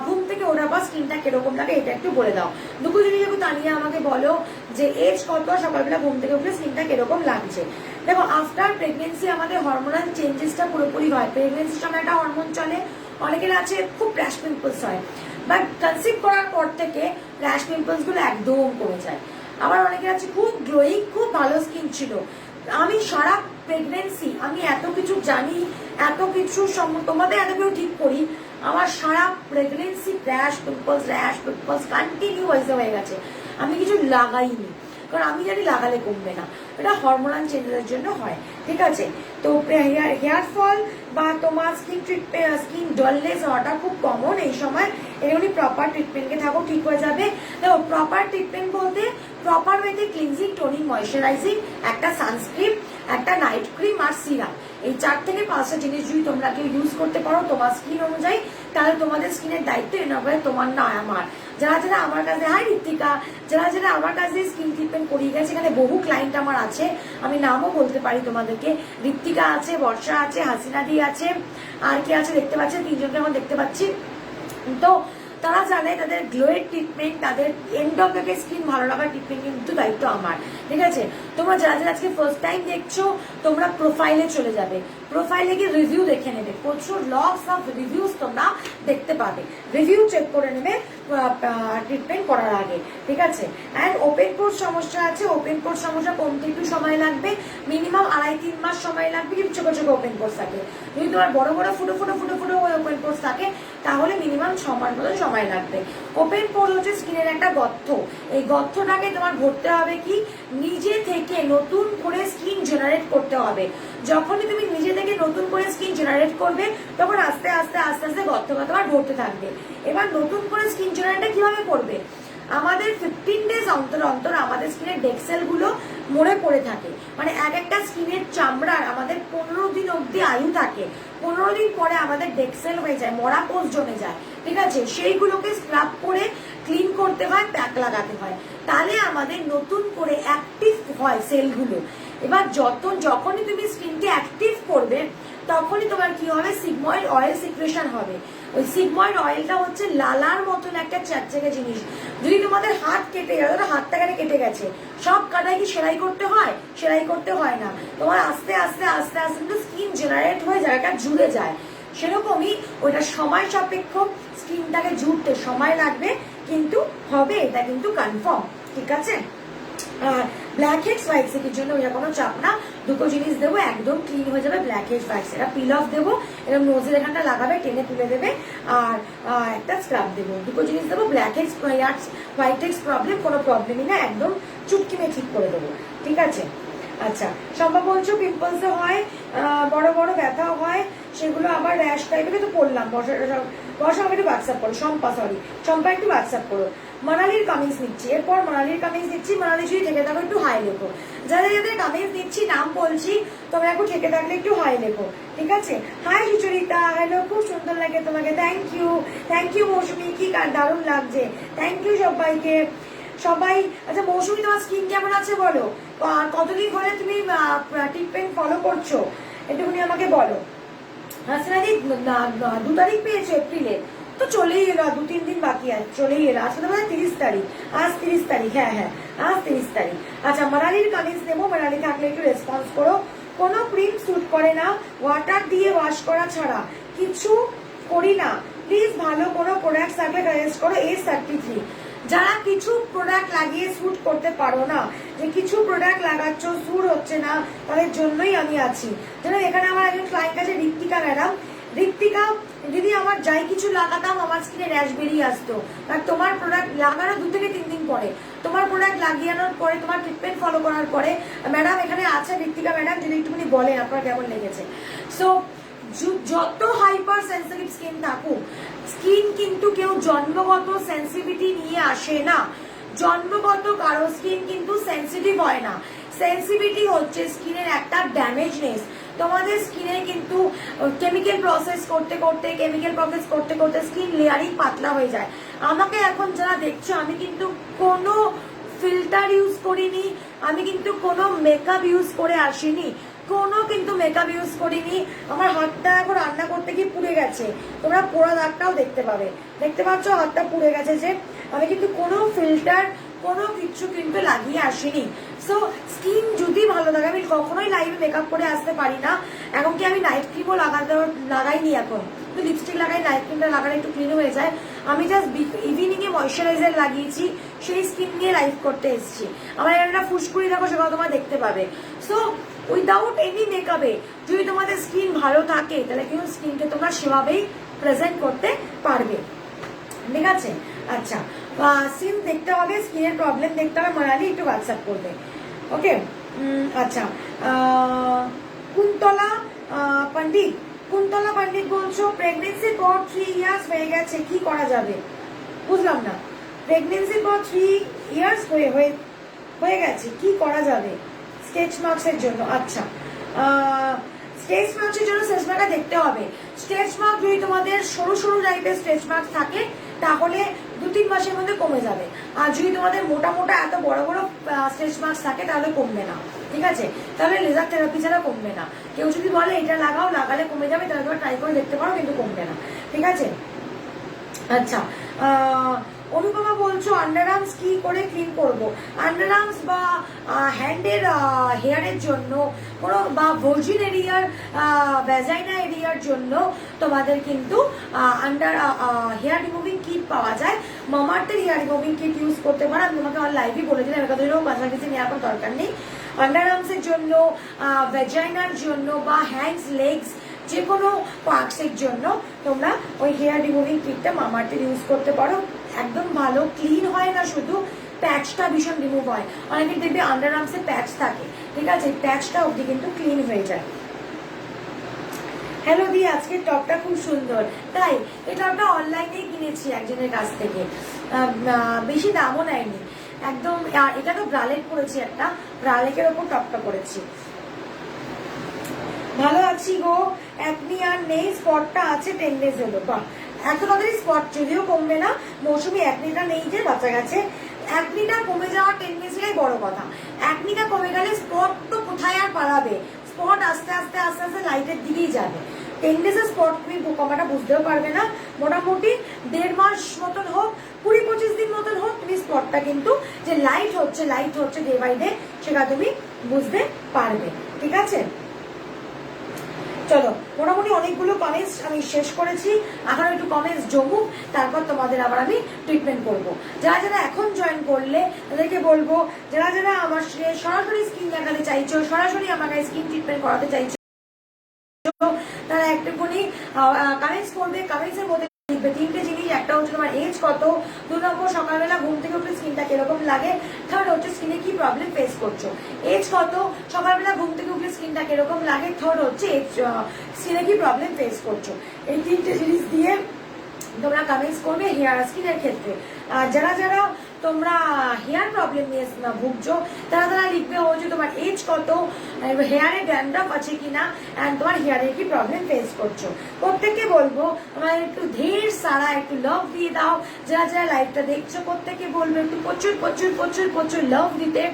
ঘুম থেকে ওঠার পর স্কিনটা কিরকম লাগে এটা একটু বলে দাও। দুটো জিনিস একটু তানিয়া আমাকে বলো যে এজ কত, সকালবেলা ঘুম থেকে উঠলে স্কিনটা কিরকম লাগছে। দেখো আফটার প্রেগনেন্সি আমাদের হরমোনাল চেঞ্জেসটা পুরোপুরি হয়। প্রেগনেন্সির সময় একটা হরমোন চলে, অনেকের আছে খুব র্যাশ পিম্পলস হয়, বাট কনসিভ করার পর থেকে র্যাশ পিম্পলস গুলো একদম কমে যায়। আবার অনেকের আছে খুব গ্লোয়িং, খুব ভালো স্কিন ছিল। আমি সারা প্রেগনেন্সি আমি এত কিছু জানি, এত কিছু তোমাদের এত কিছু ঠিক করি, আমার সারা প্রেগনেন্সি র্যাশ পিম্পলস কন্টিনিউ হয়ে গেছে, আমি কিছু লাগাইনি, কারণ আমি জানি লাগালে কমবে না, এটা হরমোনাল চেঞ্জের জন্য হয়। ঠিক আছে, তো হেয়ার ফল বা তোমার স্কিন ডলনেস হওয়াটা খুব কমন এই সময়। এগুলি প্রপার ট্রিটমেন্টকে থাকো, ঠিক হয়ে যাবে। দেখো প্রপার ট্রিটমেন্ট বলতে প্রপার ওয়েতে ক্লিনজিং, টোনিং, ময়শ্চারাইজিং, একটা সানস্ক্রিন, একটা নাইট ক্রিম আর সিরাম, এই 4 থেকে 5টা জিনিস যদি তোমরা কেউ ইউজ করতে পারো তোমার স্কিন অনুযায়ী, তাহলে তোমাদের স্কিনের দায়িত্ব এনে তোমার না আমার। যারা যারা আমার কাছে, হাই ঋত্বিকা, যারা যারা আমার কাছে স্কিন ট্রিটমেন্ট করিয়ে গেছে, এখানে বহু ক্লায়েন্ট আমার আছে, আমি নামও বলতে পারি তোমাদেরকে। ঋত্বিকা আছে, বর্ষা আছে, হাসিনা দি আছে, আর কি আছে দেখতে পাচ্ছি, 3জনকে এখন দেখতে পাচ্ছি। তো তারা জানে তাদের গ্লোয়ের ট্রিটমেন্ট, তাদের এন্ড অফ দ্য স্কিন ভালো লাগার ট্রিটমেন্ট কিন্তু দায়িত্ব আমার। ঠিক আছে, তোমরা যারা যারা আজকে ফার্স্ট টাইম দেখছো, তোমরা প্রোফাইলে চলে যাবে, প্রোফাইলে গিয়ে রিভিউ দেখে নেবে, প্রচুর লটস অফ রিভিউজ তোমরা দেখতে পাবে, রিভিউ চেক করে নেবে ট্রিটমেন্ট করার আগে। ঠিক আছে, অ্যান্ড ওপেন পোর্স সমস্যা আছে, ওপেন পোর্স সমস্যা কমতে একটু সময় লাগবে, মিনিমাম 2.5-3 মাস সময় লাগবে। কিন্তু ছোট ছোট ওপেন পোর্স থাকে, যদি তোমার বড় বড় ফুটো ফুটো ফুটো ফুটো ওপেন পোর্স থাকে তাহলে মিনিমাম 6 মাস মতো সময় লাগবে। ওপেন পোর্স হচ্ছে স্কিনের একটা গর্ত, এই গর্তটাকে তোমার ভরতে হবে কি, নিজে থেকে নতুন করে স্কিন জেনারেট করতে হবে। যখনই তুমি নিজে থেকে নতুন করে স্কিন জেনারেট করবে, তখন আস্তে আস্তে আস্তে আস্তে গর্তটা তোমার ভরতে থাকবে। এবার নতুন করে স্কিন জেনারেট কিভাবে করবে, আমাদের 15 ডেজ অন্তর অন্তর আমাদের স্কিনের ডেড সেল গুলো মরে পড়ে থাকে, মানে এক একটা স্কিনের চামড়ার আমাদের 15 দিন অব্দি আয়ু থাকে, 15 দিন পরে আমাদের ডেড সেল হয়ে যায়, মরা কোষ জমে যায়। ঠিক আছে, সেইগুলোকে স্ক্রাব করে ক্লিন করতে হয়, প্যাক লাগাতে হয়, তাহলে আমাদের নতুন করে অ্যাক্টিভ হয় সেলগুলো। এবার যখনই তুমি স্কিনকে অ্যাক্টিভ করবে, তখনই তোমার কি হবে, সিগময়েড অয়েল সিক্রেশন হবে। ওই সিগময়েড অয়েলটা হচ্ছে লালার মতন একটা চ্যাকচ্যাকে জিনিস। যদি তোমাদের হাত কেটে গেল, হাতটা কেটে গেছে, সব কাটায় কি সেলাই করতে হয়? সেলাই করতে হয় না, তোমার আস্তে আস্তে আস্তে আস্তে কিন্তু স্কিন জেনারেট হয়ে জায়গাটা জুড়ে যায়। সেরকমই ওইটা সময় সাপেক্ষ, স্কিনটাকে জুড়তে সময় লাগবে, কিন্তু হবে, এটা কিন্তু কনফার্ম। ঠিক আছে, ব্ল্যাক হেডস হোয়াইট হেডসের জন্য ওইটা কোনো চাপ না, দুটো জিনিস দেবো, একদম ক্লিন হয়ে যাবে ব্ল্যাক হেডস হোয়াইট হেডস। এটা পিল অফ দেবো, এরকম নোজের এখানটা লাগাবে, টেনে তুলে দেবে, আর একটা স্ক্রাব দেবো, দুটো জিনিস দেবো। Blackheads whiteheads problem কোনো প্রবলেমই না, একদম চুটকিমে ঠিক করে দেবো। ঠিক আছে, আচ্ছা সম্ভব বলছো পিম্পলস হয়, বড় বড় ব্যথাও হয়, সেগুলো আবার র্যাশ টাইপের, তো পড়লাম। বর্ষা আমাকে একটু হোয়াটসঅ্যাপ করো, শম্পা একটু হোয়াটসঅ্যাপ করো। মানালির কামিংস নিচ্ছি, এরপর মানালির কামিংস দিচ্ছি। মানালি যদি থেকে থাকো একটু হাই লেখো, যাদের যাদের কামিংস দিচ্ছি নাম বলছি, তোমরা একটু থেকে থাকলে একটু হাই লেখো। ঠিক আছে, হাই সুচরিতা, হ্যালো, খুব সুন্দর লাগে তোমাকে, থ্যাংক ইউ মৌসুমি, কি দারুণ লাগছে, থ্যাংক ইউ সবাইকে। সবাই আচ্ছা মৌসুমি, তোমার স্কিন কেমন আছে বলো, আর কতদিন ধরে তুমি ট্রিটমেন্ট ফলো করছো একটুখানি আমাকে বলো। হাসিনাদি 2 তারিখ পেয়েছো এপ্রিলে, তো চলেই এলো, 2-3 দিন বাকি আছে, চলেই এলো। আজকে তো 30 তারিখ, আজ 30 তারিখ, হ্যাঁ আজ 30 তারিখ। আচ্ছা মানালির কামিজ নেবো, মানালি থাকলে একটু রেসপন্স করো। কোনো ক্রিম স্যুট করে না, ওয়াটার দিয়ে ওয়াশ করা ছাড়া কিছু করি না, প্লিজ ভালো কোনো প্রোডাক্ট থাকলে সাজেস্ট করো। A33, যারা কিছু প্রোডাক্ট লাগিয়ে স্যুট করতে পারো না, যে কিছু প্রোডাক্ট লাগাচ্ছ স্যুট হচ্ছে না, তাদের জন্যই আমি আছি। যেন এখানে আমার একজন ক্লায়েন্ট আছে ঋত্বিকা ম্যাডাম, ঋত্বিকা দিদি আমার যাই কিছু লাগাতাম আমার স্কিনে র্যাশ বেরিয়ে আসতো, আর তোমার প্রোডাক্ট লাগানো 2 থেকে 3 দিন পরে, তোমার প্রোডাক্ট লাগিয়ানোর পরে, তোমার ট্রিটমেন্ট ফলো করার পরে, ম্যাডাম এখানে আছে ঋত্বিকা ম্যাডাম, যদি একটুখানি বলেন আপনার কেমন লেগেছে। সো যত হাইপার সেন্সিটিভ স্কিন থাকুক, স্কিন কিন্তু কেউ জন্মগত সেন্সিটিভিটি নিয়ে আসে না, জন্মগত কারো স্কিন কিন্তু সেন্সিটিভ হয় না। সেন্সিটিভিটি হচ্ছে স্কিনের একটা ড্যামেজনেস। তোমাদের স্কিনে কিন্তু কেমিক্যাল প্রসেস করতে করতে স্কিন লেয়ারিং পাতলা হয়ে যায়। আমাকে এখন যারা দেখছো, আমি কিন্তু কোনো ফিল্টার ইউজ করিনি, আমি কিন্তু কোনো মেকআপ ইউজ করে আসিনি, কোনো কিন্তু মেকআপ ইউজ করিনি। আমার হাতটা এখন রান্না করতে গিয়ে পুড়ে গেছে, তোমরা পোড়া দাগটাও দেখতে পাবে, দেখতে পাচ্ছ হাতটা পুড়ে গেছে যে আমি কিন্তু কোনো ফিল্টার কোনো কিছু কিন্তু লাগিয়ে আসিনি। সো স্কিন যদি ভালো থাকে, আমি কখনোই লাইভে মেকআপ করে আসতে পারি না, এমনকি আমি নাইট ক্রিমও লাগাইনি এখন, লিপস্টিক লাগাই, নাইট ক্রিমটা লাগালে একটু ক্লিন হয়ে যায়। আমি জাস্ট ইভিনিং এ ময়শ্চারাইজার লাগিয়েছি, সেই স্কিন নিয়ে লাইভ করতে এসেছি। আমার একটা ফুসকুড়ি দেখো, সেগুলো তোমরা দেখতে পাবে। সো উইদাউট এনি মেকআপে যদি তোমাদের স্কিন ভালো থাকে, তাহলে কিন্তু স্কিনকে তোমরা সেভাবেই প্রেজেন্ট করতে পারবে, ঠিক আছে? আচ্ছা, সিন দেখতে হবে, স্কিনের প্রবলেম দেখতে হবে, মানালি একটু হোয়াটসঅ্যাপ করবে, ওকে? আচ্ছা, কুন্তলা পণ্ডিত, কুন্তলা পণ্ডিত বলছো প্রেগনেন্সির পর 3 ইয়ার্স হয়ে গেছে, কি করা যাবে? বুঝলাম না, প্রেগনেন্সির পর 3 ইয়ার্স হয়ে গেছে, কি করা যাবে স্কেচ মার্কসের জন্য? আচ্ছা, স্কেচ মার্কসের জন্য স্কেচ মার্কটা দেখতে হবে। স্কেচ মার্ক যদি তোমাদের সরু সরু টাইপের স্কেচ মার্ক থাকে, তাহলে 2-3 মাসের মধ্যে কমে যাবে। আর যদি তোমাদের মোটা মোটা এত বড় বড় স্কেচ মার্কস থাকে, তাহলে কমবে না, ঠিক আছে? তাহলে লেজার থেরাপি ছাড়া কমবে না। কেউ যদি বলে এটা লাগাও, লাগালে কমে যাবে, তাহলে তোমরা ট্রাই করে দেখতে পারো, কিন্তু কমবে না, ঠিক আছে? আচ্ছা, অনুপমা বলছো আন্ডার আর্মস কি করে ক্লিন করবো? আন্ডার আর্মস বা হ্যান্ডের হেয়ারের জন্য কোনো, বা ভার্জিন এরিয়ার ভ্যাজাইনা এরিয়ার জন্য তোমাদের কিন্তু আন্ডার হেয়ার রিমুভিং কিট পাওয়া যায়। মামাআর্থের হেয়ার রিমুভিং কিট ইউজ করতে পারো, আমি তোমাকে আমার লাইভই বলে দিলাম, এটা ধরেও কাছাকাছি নেওয়ার কোনো দরকার নেই। আন্ডার আর্মসের জন্য, ভ্যাজাইনার জন্য, বা হ্যান্ডস, লেগস, যে কোনো পার্টসের জন্য তোমরা ওই হেয়ার রিমুভিং কিটটা মামাআর্থের ইউজ করতে পারো। একদম ভালো ক্লিন হয় না, শুধু প্যাচটা ভীষণ রিমুভ হয়। অনেকে দেখবে আন্ডার আর্মসে প্যাচ থাকে, ঠিক আছে? প্যাচটা অবধি কিন্তু ক্লিন হয়ে যায়। হ্যালো দি, আজকে টপটা খুব সুন্দর। তাই এই টপটা অনলাইনেই কিনেছি একজনের কাছ থেকে, বেশি দামও নেয়নি একদম। এটা তো ব্রালেট পরেছি, একটা ব্রালেটের ওপর টপটা পরেছি। ভালো আছি গো, একনি আর নেই, স্পটটা আছে 10 ডেজ হলো। বাহ, এত তাড়াতাড়ি স্পট যদিও কমবে না, মৌসুমি একনিটা নেই যে বাঁচা গেছে। একনিটা কমে যাওয়া 10 ডেজটাই বড় কথা। একনিটা কমে গেলে স্পট তো কোথায় আর পালাবে, স্পট আস্তে আস্তে আস্তে আস্তে লাইটের দিকেই যাবে। 10 ডেজের স্পট তুমি কমাটা বুঝতেও পারবে না, মোটামুটি 1.5 মাস মতন হোক, 20-25 দিন মতন হোক, তুমি স্পটটা কিন্তু যে লাইট হচ্ছে ডে বাই ডে, সেটা তুমি বুঝতে পারবে, ঠিক আছে? চলো, মোটামুটি অনেকগুলো কমেন্টস আমি শেষ করেছি, এখন একটু কমেন্টস জমুক, তারপর তোমাদের আবার আমি ট্রিটমেন্ট করব। যারা যারা এখন জয়েন করলে তাদেরকে বলবো, যারা যারা আমার সরাসরি স্কিন দেখাতে চাইছো, সরাসরি আমাকে স্কিন ট্রিটমেন্ট করাতে চাইছো, তারা একটুখানি কমেন্টস করবে। কমেন্টসের মধ্যে লিখবে 3টে জিনিস। একটা হচ্ছে তোমার এজ কত, 2 নম্বর সকালবেলা ঘুম থেকে উঠে স্কিনটা কিরকম লাগে, থার্ড হচ্ছে স্কিনে কি প্রবলেম ফেস করছো। এজ কত, সকালবেলা ঘুম থেকে উঠলে স্কিনটা কিরকম লাগে, থার্ড হচ্ছে স্কিনে কি প্রবলেম ফেস করছো। এই 3টে জিনিস দিয়ে তোমরা কমেন্টস করবে হেয়ার স্কিনের ক্ষেত্রে। আর যারা যারা তোমরা হেয়ার প্রবলেম নিয়ে ভুগছো, তারা তারা লিখবে হচ্ছে তোমার এজ কত, হেয়ারে ড্যান্ড্রাফ আছে কিনা, অ্যান্ড তোমার হেয়ারে কি প্রবলেম ফেস করছো। প্রত্যেককে বলবো তোমার একটু ঢের সারা একটু লাভ দিয়ে দাও। যারা যারা লাইভটা দেখছো প্রত্যেককে বলবো একটু প্রচুর প্রচুর প্রচুর প্রচুর লাভ দিতে,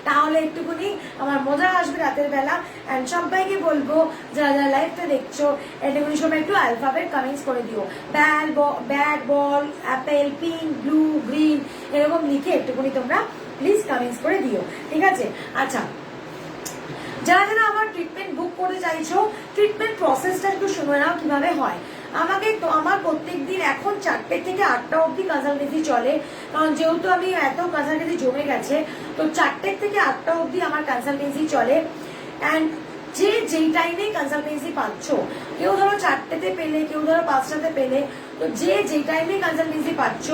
তাহলে একটুখানি আমার মজা আসবে রাতের বেলা। অ্যান্ড সবাইকে বলবো যারা যারা লাইভটা দেখছো, একটুখানি সময় একটু অ্যালফাবেট কমেন্টস করে দিও, ব্যাট, বল, অ্যাপেল, পিঙ্ক, ব্লু, গ্রিন, এরকম লিখে একটুখানি তোমরা প্লিজ কমেন্টস করে দিও, ঠিক আছে? আচ্ছা, যারা যারা আমার ট্রিটমেন্ট বুক করতে চাইছো, ট্রিটমেন্ট প্রসেসটা একটু শুনে নাও কিভাবে হয়। আমাকে তো আমার প্রত্যেকদিন এখন 4টে থেকে 8টা অবধি কনসালটেন্সি চলে, কারণ যেহেতু আমি এত কনসালটেন্সি জমে গেছে, তো 4টে থেকে 8টা অবধি আমার কনসালটেন্সি চলে। অ্যান্ড যে যেই টাইমে কনসালটেন্সি পাচ্ছ, কেউ ধরো 4টেতে পেলে, কেউ ধরো 5টাতে পেলে, তো যে যেই টাইমে কনসালটেন্সি পাচ্ছ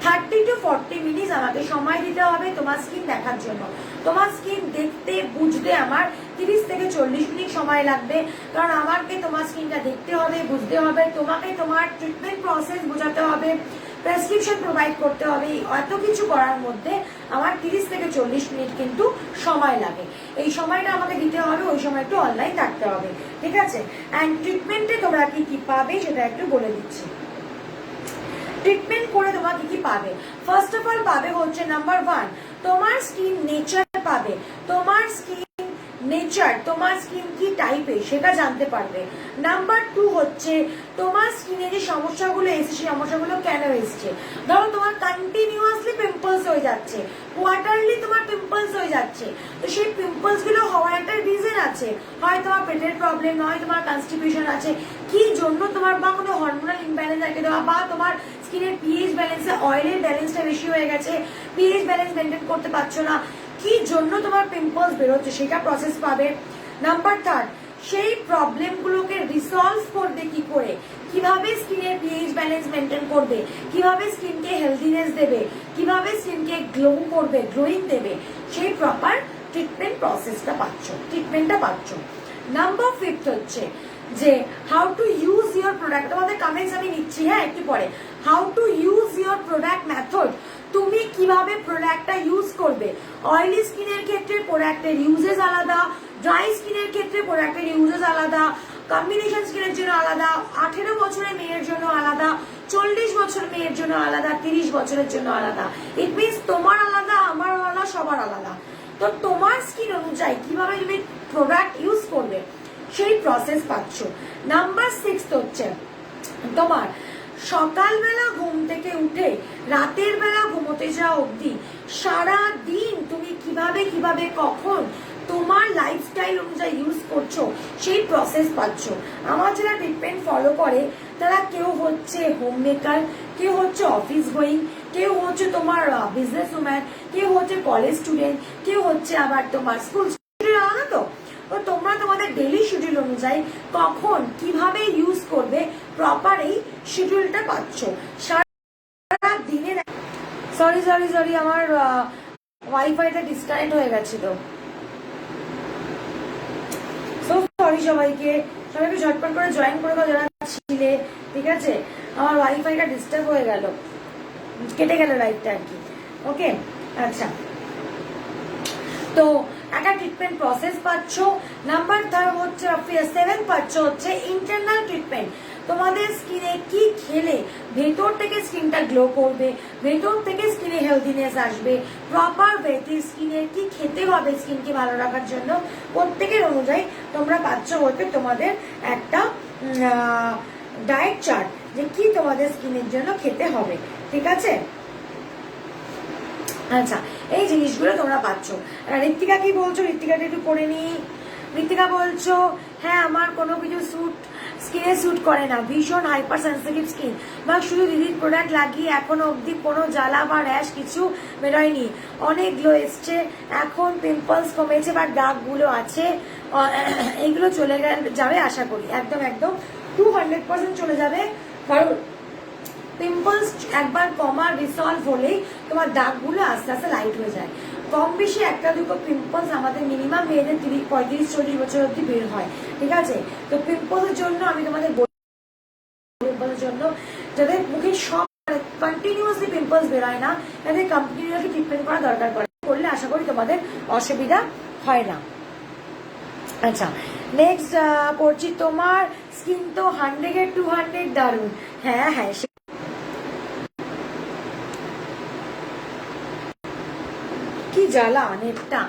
30 to 40 মিনিট আমাকে সময় দিতে হবে তোমার স্কিন দেখার জন্য। তোমার স্কিন দেখতে বুঝতে আমার 30 থেকে 40 মিনিট সময় লাগবে, কারণ আমাকে তোমার স্কিনটা দেখতে হবে, বুঝতে হবে, তোমাকে তোমার ট্রিটমেন্ট প্রসেস বোঝাতে হবে, প্রেসক্রিপশন প্রোভাইড করতে হবে। এত কিছু করার মধ্যে আমার 30 থেকে 40 মিনিট কিন্তু সময় লাগে। এই সময়টা আমাকে দিতে হবে, ওই সময় একটু অনলাইন থাকতে হবে, ঠিক আছে? অ্যান্ড ট্রিটমেন্টে তোমরা কি কি পাবে সেটা একটু বলে দিচ্ছি। ট্রিটমেন্ট করে তোমরা কি কি পাবে? ফার্স্ট অফ অল পাবে হচ্ছে নাম্বার 1, তোমার স্কিন নেচার পাবে। তোমার স্কিন নেচার, তোমার স্কিন কি টাইপের সেটা জানতে পারবে। নাম্বার 2 হচ্ছে তোমার স্কিনে যে সমস্যাগুলো এসেছে সেই সমস্যাগুলো কেন এসছে। ধরো তোমার কন্টিনিউয়াসলি পিম্পলস হয়ে যাচ্ছে, কোয়ার্টারলি তোমার পিম্পলস হয়ে যাচ্ছে, তো সেই পিম্পলস গুলো হওয়ার একটা রিজন আছে। হয় তোমার পেটের প্রবলেম, হয় তোমার কনস্টিপেশন আছে, কি জন্য তোমার বা কোনো হরমোনাল ইমব্যালেন্স আছে, বা তোমার স্কিনের পিএইচ ব্যালেন্সে অয়েলের ব্যালেন্সটা বেশি হয়ে গেছে, পিএইচ ব্যালেন্স মেনটেন করতে পারছো না, কি জন্য তোমার পিম্পলস বেরোচ্ছে সেটা প্রসেস পাবে। নাম্বার 3, সেই প্রবলেমগুলোকে রিসলভ করবে কি করে, কিভাবে স্কিনের পিএইচ ব্যালেন্স মেনটেন করবে, কিভাবে স্কিনকে হেলদিনেস দেবে, কিভাবে স্কিনকে গ্লো করবে, গ্লোয়িং দেবে, সেই প্রপার ট্রিটমেন্ট প্রসেসটা পাচ্ছ, ট্রিটমেন্টটা পাচ্ছ। নাম্বার 5 হচ্ছে যে how to use your product. তোমাদের কমেন্টস আমি নিচ্ছি, হ্যাঁ একটু পরে। How to use your product method, তুমি কিভাবে প্রোডাক্টটা ইউজ করবে। অয়েলি স্কিনের ক্ষেত্রে প্রোডাক্টের ইউজেস আলাদা, ড্রাই স্কিনের ক্ষেত্রে প্রোডাক্টের ইউজেস আলাদা, কম্বিনেশন স্কিনের জন্য আলাদা, 18 বছরের মেয়ের জন্য আলাদা, 40 বছর মেয়ের জন্য আলাদা, 30 বছরের জন্য আলাদা। ইট মিনস তোমার আলাদা, আমার আলাদা, সবার আলাদা। তো তোমার স্কিন অনুযায়ী কিভাবে তুমি প্রোডাক্ট ইউজ করবে সেই প্রসেস পাচ্ছ। নাম্বার 6 হচ্ছে তোমার সকালবেলা ঘুম থেকে উঠে রাতের বেলা ঘুমোতে যাওয়া অবধি সারা দিন তুমি কিভাবে কিভাবে কখন তোমার লাইফস্টাইল অনুযায়ী ইউজ করছো সেই প্রসেস পাচ্ছ। আমার যারা ট্রিটমেন্ট ফলো করে তারা কেউ হচ্ছে হোম মেকার, কেউ হচ্ছে অফিস গোয়িং, কেউ হচ্ছে তোমার বিজনেস উম্যান, কেউ হচ্ছে কলেজ স্টুডেন্ট, কেউ হচ্ছে আবার তোমার স্কুল স্টুডেন্ট, আলাদা। তো তোমরা তোমাদের ডেইলি শিডিউল অনুযায়ী কখন কিভাবে ইউজ করবে প্রপার এই শিডিউলটা পাচ্ছ সারা দিনের। সরি সরি সরি, আমার ওয়াইফাইটা ডিসকানেক্ট হয়ে গেছিল, সো সরি সবাইকে। সবাইকে ঝটপট করে জয়েন করে দাও যারা ছিলে, ঠিক আছে। আমার ওয়াইফাইটা ডিস্টার্ব হয়ে গেল, কেটে গেল লাইটটা আর কি। ওকে, আচ্ছা, তো একটা ট্রিটমেন্ট প্রসেস পাচ্ছ। নাম্বার 7 পাচ্ছ হচ্ছে ইন্টারনাল ট্রিটমেন্ট। তোমাদের স্কিনে কি খেলে ভেতর থেকে স্কিনটা গ্লো করবে, ভেতর থেকে স্কিনে হেলদিনেস আসবে, প্রপার ওয়েতে স্কিনের কি খেতে হবে স্কিনকে ভালো রাখার জন্য, প্রত্যেকের অনুযায়ী তোমরা পাচ্ছ হচ্ছে তোমাদের একটা ডায়েট চার্ট, যে কি তোমাদের স্কিনের জন্য খেতে হবে, ঠিক আছে। আচ্ছা, এই জিনিসগুলো তোমরা পাচ্ছ। ঋত্বিকা কি বলছো, ঋত্বিকাটা একটু করে নি। ঋত্বিকা বলছো হ্যাঁ আমার কোনো কিছু স্কিনে স্যুট করে না, ভীষণ হাইপার সেন্সিটিভ স্কিন, বা শুধু দিদির প্রোডাক্ট লাগিয়ে এখনো অবধি কোনো জ্বালা বা র্যাশ কিছু বেরোয়নি, অনেক গ্লো এসছে, এখন পিম্পলস কমেছে বা দাগগুলো আছে, এইগুলো চলে যাবে আশা করি। একদম একদম 200% চলে যাবে, কারণ পিম্পলস একবার কমা রিসলভ হলেই তোমার দাগগুলো আস্তে আস্তে লাইট হয়ে যায়। কম বেশি একটা দুটো পিম্পলস আমাদের মিনিমাম মেয়েদের 35-40 বছর অব্দি বের হয়, ঠিক আছে। তো পিম্পলসের জন্য আমি তোমাদের পিম্পলসের জন্য যাদের মুখে সব কন্টিনিউয়াসলি পিম্পলস বেরোয় না, তাদের কন্টিনিউয়াসলি ট্রিটমেন্ট করা দরকার করলে আশা করি তোমাদের অসুবিধা হয় না। আচ্ছা, নেক্সট করছি, তোমার স্কিন তো 100-200 দারুণ। হ্যাঁ হ্যাঁ, কি জ্বালা নেটটা,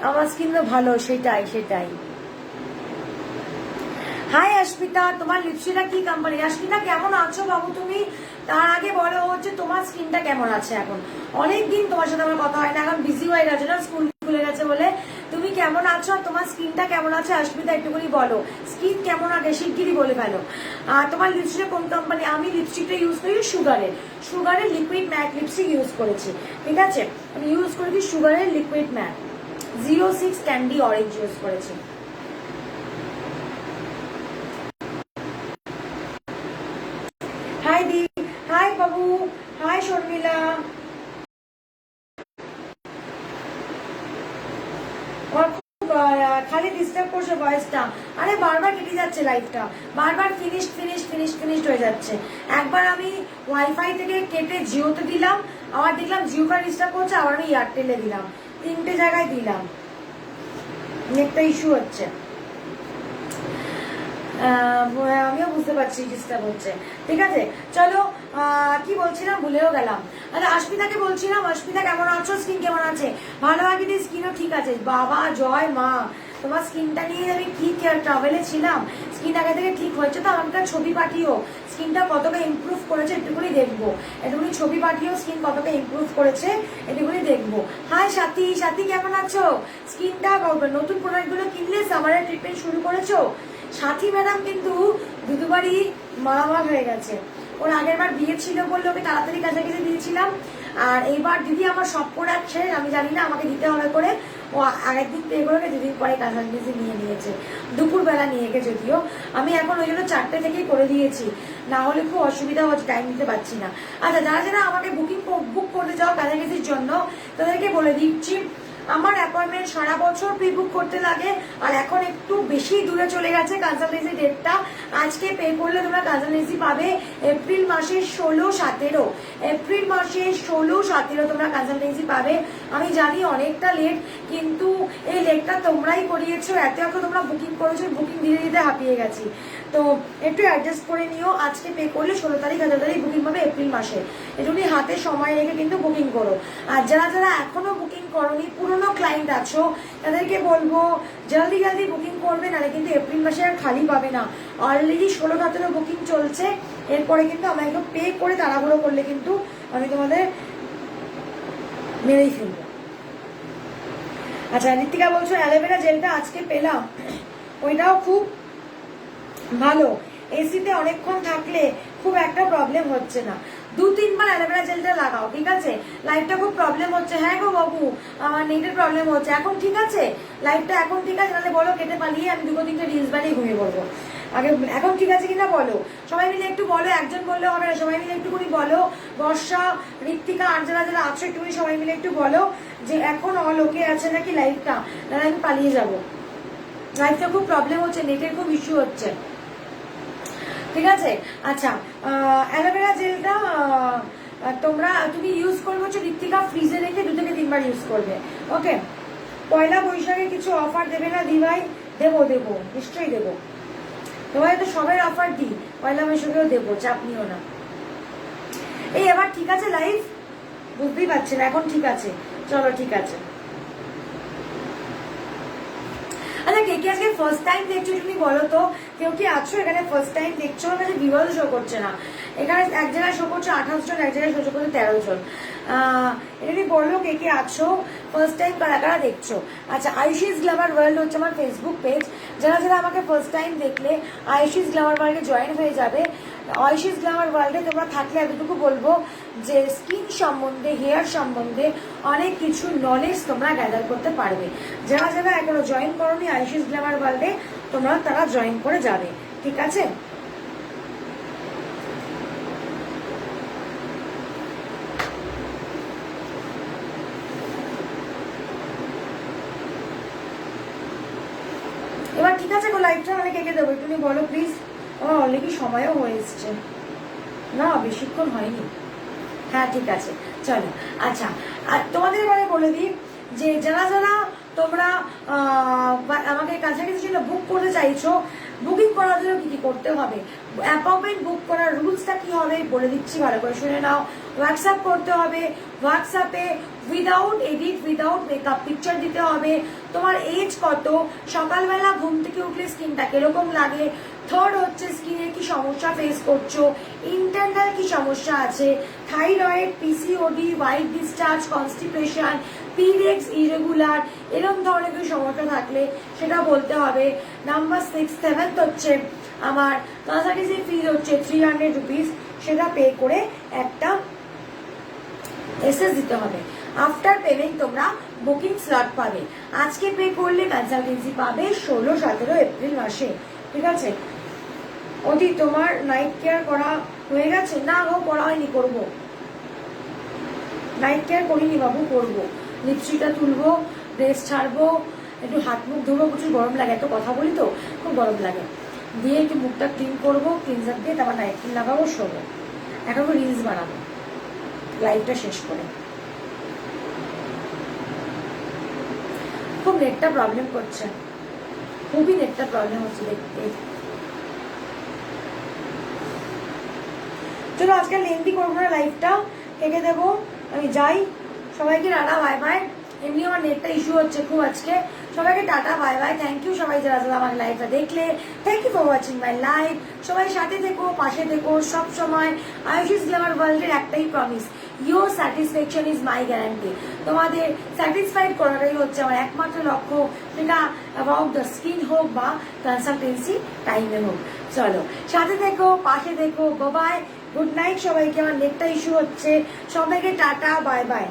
আমার স্কিন তো ভালো, সেটাই সেটাই। হাই অস্মিতা, তোমার লিপস্টিকটা কি কোম্পানি? অস্মিতা কেমন আছো বাবু তুমি? তার আগে বলো হচ্ছে তোমার স্কিনটা কেমন আছে এখন। অনেকদিন তোমার সাথে আমার কথা হয় না, এখন বিজি হয়ে গেছে না, স্কুল খুলে গেছে বলে। তুমি কেমন আছো আর তোমার স্কিনটা কেমন আছে অস্মিতা একটুখানি বলো। স্কিন কেমন আগে শিগগিরই বলে ফেলো। আর তোমার লিপস্টিকটা কোন কোম্পানি? আমি লিপস্টিকটা ইউজ করি সুগারের লিকুইড ম্যাট লিপস্টিক ইউজ করেছি, ঠিক আছে। আমি ইউজ করেছি সুগারের liquid mat 06 candy orange use করেছি। হাই দি, হাই বাবু, হাই শর্মিলা। খালি ডিস্টার্ব করছে ভয়েসটা। আরে বারবার কেটে যাচ্ছে লাইফটা, বারবার ফিনিশড হয়ে যাচ্ছে। একবার আমি ওয়াইফাই থেকে কেটে জিওতে দিলাম, আবার দেখলাম জিওটা ডিস্টার্ব করছে, আবার আমি এয়ারটেলে দিলাম, 3টে জায়গায় দিলাম, নেটটা ইস্যু হচ্ছে। আমিও বুঝতে পারছি ডিস্টার্ব হচ্ছে, ঠিক আছে। চলো কি বল বলছিলাম, ভুলেও গেলাম। আচ্ছা অস্মিতাকে বলছিলাম, অস্মিতা কেমন আছো, স্কিন কেমন আছে? ভালো আগে দিয়ে স্কিনও ঠিক আছে। বাবা জয় মা, তোমার স্কিনটা নিয়ে আমি কি ট্রাভেলে ছিলাম, স্কিন আগে থেকে ঠিক হয়েছে তো? আমাকে ছবি পাঠিও, স্কিনটা কতটা ইমপ্রুভ করেছে একটুকুনি দেখবো, একটুকুনি ছবি পাঠিও স্কিন কতটা ইমপ্রুভ করেছে একটুকুনি দেখবো। হাই সাথী, সাথী কেমন আছো? স্কিনটা নতুন প্রোডাক্টগুলো কিনলে সামারের ট্রিটমেন্ট শুরু করেছো? সাথী ম্যাডাম কিন্তু দুবারই মারামার হয়ে গেছে। ওর আগের বার বিয়ে ছিল বললে ওকে তাড়াতাড়ি কাছাকাছি দিয়েছিলাম, আর এইবার দিদি আমার সব প্রোডাক্ট ছেড়ে, আমি জানি না আমাকে দিতে হবে করে, ও আগের দিন পে করে দুদিন পরে কাছাকাছি নিয়ে নিয়েছে, দুপুরবেলা নিয়ে গেছে। যদিও আমি এখন ওই জন্য 4টে থেকেই করে দিয়েছি, না হলে খুব অসুবিধা হচ্ছে, টাইম দিতে পারছি না। আচ্ছা যারা যারা আমাকে বুক করতে যাও কাছাকাছির জন্য, তাদেরকে বলে দিচ্ছি আমার অ্যাপয়েন্টমেন্ট সারা বছর প্রি বুক করতে লাগে, আর এখন একটু বেশি দূরে চলে গেছে কনসালটেন্সি ডেটটা। আজকে পে করলে তোমরা কনসালটেন্সি পাবে এপ্রিল মাসের 16-17, এপ্রিল মাসের 16-17 তোমরা কনসালটেন্সি পাবে। আমি জানি অনেকটা লেট, কিন্তু এই লেটটা তোমরাই করিয়েছো, এত এখন তোমরা বুকিং করেছো, বুকিং দিতে দিতে হাঁপিয়ে গেছি, তো একটু অ্যাডজাস্ট করে নিও। আজকে পে করলে 16 তারিখ 17 তারিখ বুকিং পাবে এপ্রিল মাসে, এটুকুনি হাতে সময় রেখে কিন্তু বুকিং করো। আর যারা যারা এখনো বুকিং করোনি, পুরনো ক্লায়েন্ট আছো, তাদেরকে বলবো জলদি জলদি বুকিং করবে, নাহলে কিন্তু এপ্রিল মাসে আর খালি পাবে না। অলরেডি 16-17 বুকিং চলছে, এরপরে কিন্তু আমাকে পে করে তাড়াহুড়ো করলে কিন্তু আমি তোমাদের মেরেই ফেলবো। আচ্ছা ঋতিকা বলছো অ্যালোভেরা জেলটা আজকে পেলাম, ওইটাও খুব ভালো, এসিতে অনেকক্ষণ থাকলে খুব একটা প্রবলেম হচ্ছে না। 2-3 বার অ্যালোভেরা জেলটা লাগাও, ঠিক আছে? লাইটটা খুব প্রবলেম হচ্ছে। হ্যাঁ গো বাবু, আমার নেটের প্রবলেম হচ্ছে। এখন ঠিক আছে লাইটটা? এখন ঠিক আছে? তাহলে বলো কেটে পালিয়ে আমি 2-3টে রিলস বানিয়ে ঘুমিয়ে পড়বো। আগে এখন ঠিক আছে কিনা বলো, সবাই মিলে একটু বলো, একজন বললে হবে না, সবাই মিলে একটুখানি বলো। বর্ষা, ঋত্বিকা আর যারা যারা আছো একটুখানি সবাই মিলে একটু বলো যে এখন অল ওকে আছে নাকি লাইটটা, তাহলে আমি পালিয়ে যাবো। লাইটটা খুব প্রবলেম হচ্ছে, নেটের খুব ইস্যু হচ্ছে, ঠিক আছে? আচ্ছা অ্যালোভেরা জেলটা তুমি ইউজ করবে হচ্ছে ঋত্বিকা ফ্রিজে রেখে 2 থেকে 3 বার ইউজ করবে, ওকে? পয়লা বৈশাখে কিছু অফার দেবে না দিভাই? দেবো দেবো, নিশ্চয়ই দেবো। তোমায় তো সবাই অফার দিই, পয়লা বৈশাখেও দেবো, চাপ নিও না। এই এবার ঠিক আছে লাইভ? বুঝতেই পারছি না এখন ঠিক আছে, চলো ঠিক আছে। আচ্ছা কে কে আজকে ফার্স্ট টাইম দেখছো তুমি বলো তো, কেউ কি আছো এখানে ফার্স্ট টাইম দেখছো? আমার কাছে ভিউয়ার শো করছে না, এখানে এক জায়গায় শো করছে 28 জন, এক জায়গায় শো করছে 13 জন। এখানে বললো কে কে আছো, ফার্স্ট টাইম কারা কারা দেখছো। আচ্ছা আয়ুষিস গ্ল্যামার ওয়ার্ল্ড হচ্ছে আমার ফেসবুক পেজ, যারা যারা আমাকে ফার্স্ট টাইম দেখলে আয়ুষিস গ্ল্যামার ওয়ার্ল্ডে জয়েন হয়ে যাবে। আয়ুষিস গ্ল্যামার ওয়ার্ল্ডে তোমরা থাকলে এতটুকু বলবো যে স্কিন সম্বন্ধে, হেয়ার সম্বন্ধে অনেক কিছু নলেজ তোমরা গ্যাদার করতে পারবে। যারা যারা এখনো জয়েন করোনি আয়ুষিস গ্ল্যামার ওয়ার্ল্ডে, তোমরা তারা জয়েন করে যাবে, ঠিক আছে? এবার ঠিক আছে গো, লাইভটা মানে কে কে দেবো একটু বলো প্লিজ। আমার অলরেডি সময়ও হয়ে এসছে, না বেশিক্ষণ হয়নি। হ্যাঁ ঠিক আছে চলো। আচ্ছা আর তোমাদের এবারে বলে দিই যে যারা যারা তোমরা আমাকে কাছাকাছি জন্য বুক করতে চাইছো, বুকিং করার জন্য কি কি করতে হবে, অ্যাপয়েন্টমেন্ট বুক করার রুলসটা কি হবে বলে দিচ্ছি, ভালো করে শুনে নাও। হোয়াটসঅ্যাপ করতে হবে, হোয়াটসঅ্যাপে without edit, without makeup picture দিতে হবে, তোমার এজ কত, সকালবেলা ঘুম থেকে উঠলে স্কিনটা কিরকম লাগে, থার্ড হচ্ছে স্কিনের কি সমস্যা ফেস করছো, ইন্টারনাল কি সমস্যা আছে, thyroid, PCOD, white discharge, constipation, periods irregular, এরকম ধরনের কিছু সমস্যা থাকলে সেটা বলতে হবে। নাম্বার 7 হচ্ছে আমার কনসালটেন্সি ফিজ হচ্ছে 300 রুপিস, সেটা পে করে একটা এসএস দিতে হবে। আফটার পেমেন্ট তোমরা বুকিং স্লট পাবে। আজকে পে করলে কনসালটেন্সি পাবে 16-17 এপ্রিল মাসে, ঠিক আছে? ওদি তোমার নাইট কেয়ার করা হয়ে গেছে? না গো করা হয়নি, করবো। নাইট কেয়ার করিনি বাবু, করবো। লিপস্টিকটা তুলবো, ড্রেস ছাড়বো, একটু হাত মুখ ধুবো, প্রচুর গরম লাগে, এত কথা বলি তো খুব গরম লাগে, দিয়ে একটু মুখটা ক্লিন করবো, ক্লিনজার দিয়ে তারপর নাইট ক্রিম লাগাবো, শোবো। এখন রিলস বানাবো লাইভটা শেষ করে। খুব নেটটা প্রবলেম করছে, খুবই নেটটা প্রবলেম হচ্ছে দেখতে। চলো আজকে লেন্দি করবো না, লাইভটা রেখে দেবো, আমি যাই। সবাইকে টাটা বাই বাই। এমনি আমার নেটটা ইস্যু হচ্ছে খুব আজকে। সবাইকে tata bye bye. Thank you সবাই যারা যারা আমার লাইভটা দেখলে। Thank you for watching my live. সবাই সাথে থেকো, পাশে থেকো সব সময়। আয়ুষিস গ্ল্যামার ওয়ার্ল্ডের একটাই promise, your satisfaction is my guarantee. তোমাদের স্যাটিসফাইড করাটাই হচ্ছে আমার একমাত্র লক্ষ্য, সেটা অ্যাবাউট দ্য স্কিন হোক বা কনসালটেন্সি টাইমে হোক। চলো সাথে থেকো, পাশে থেকো, বাবাই, গুড নাইট সবাইকে। আমার নেটটা ইস্যু হচ্ছে, সবাইকে টাটা বাই বাই।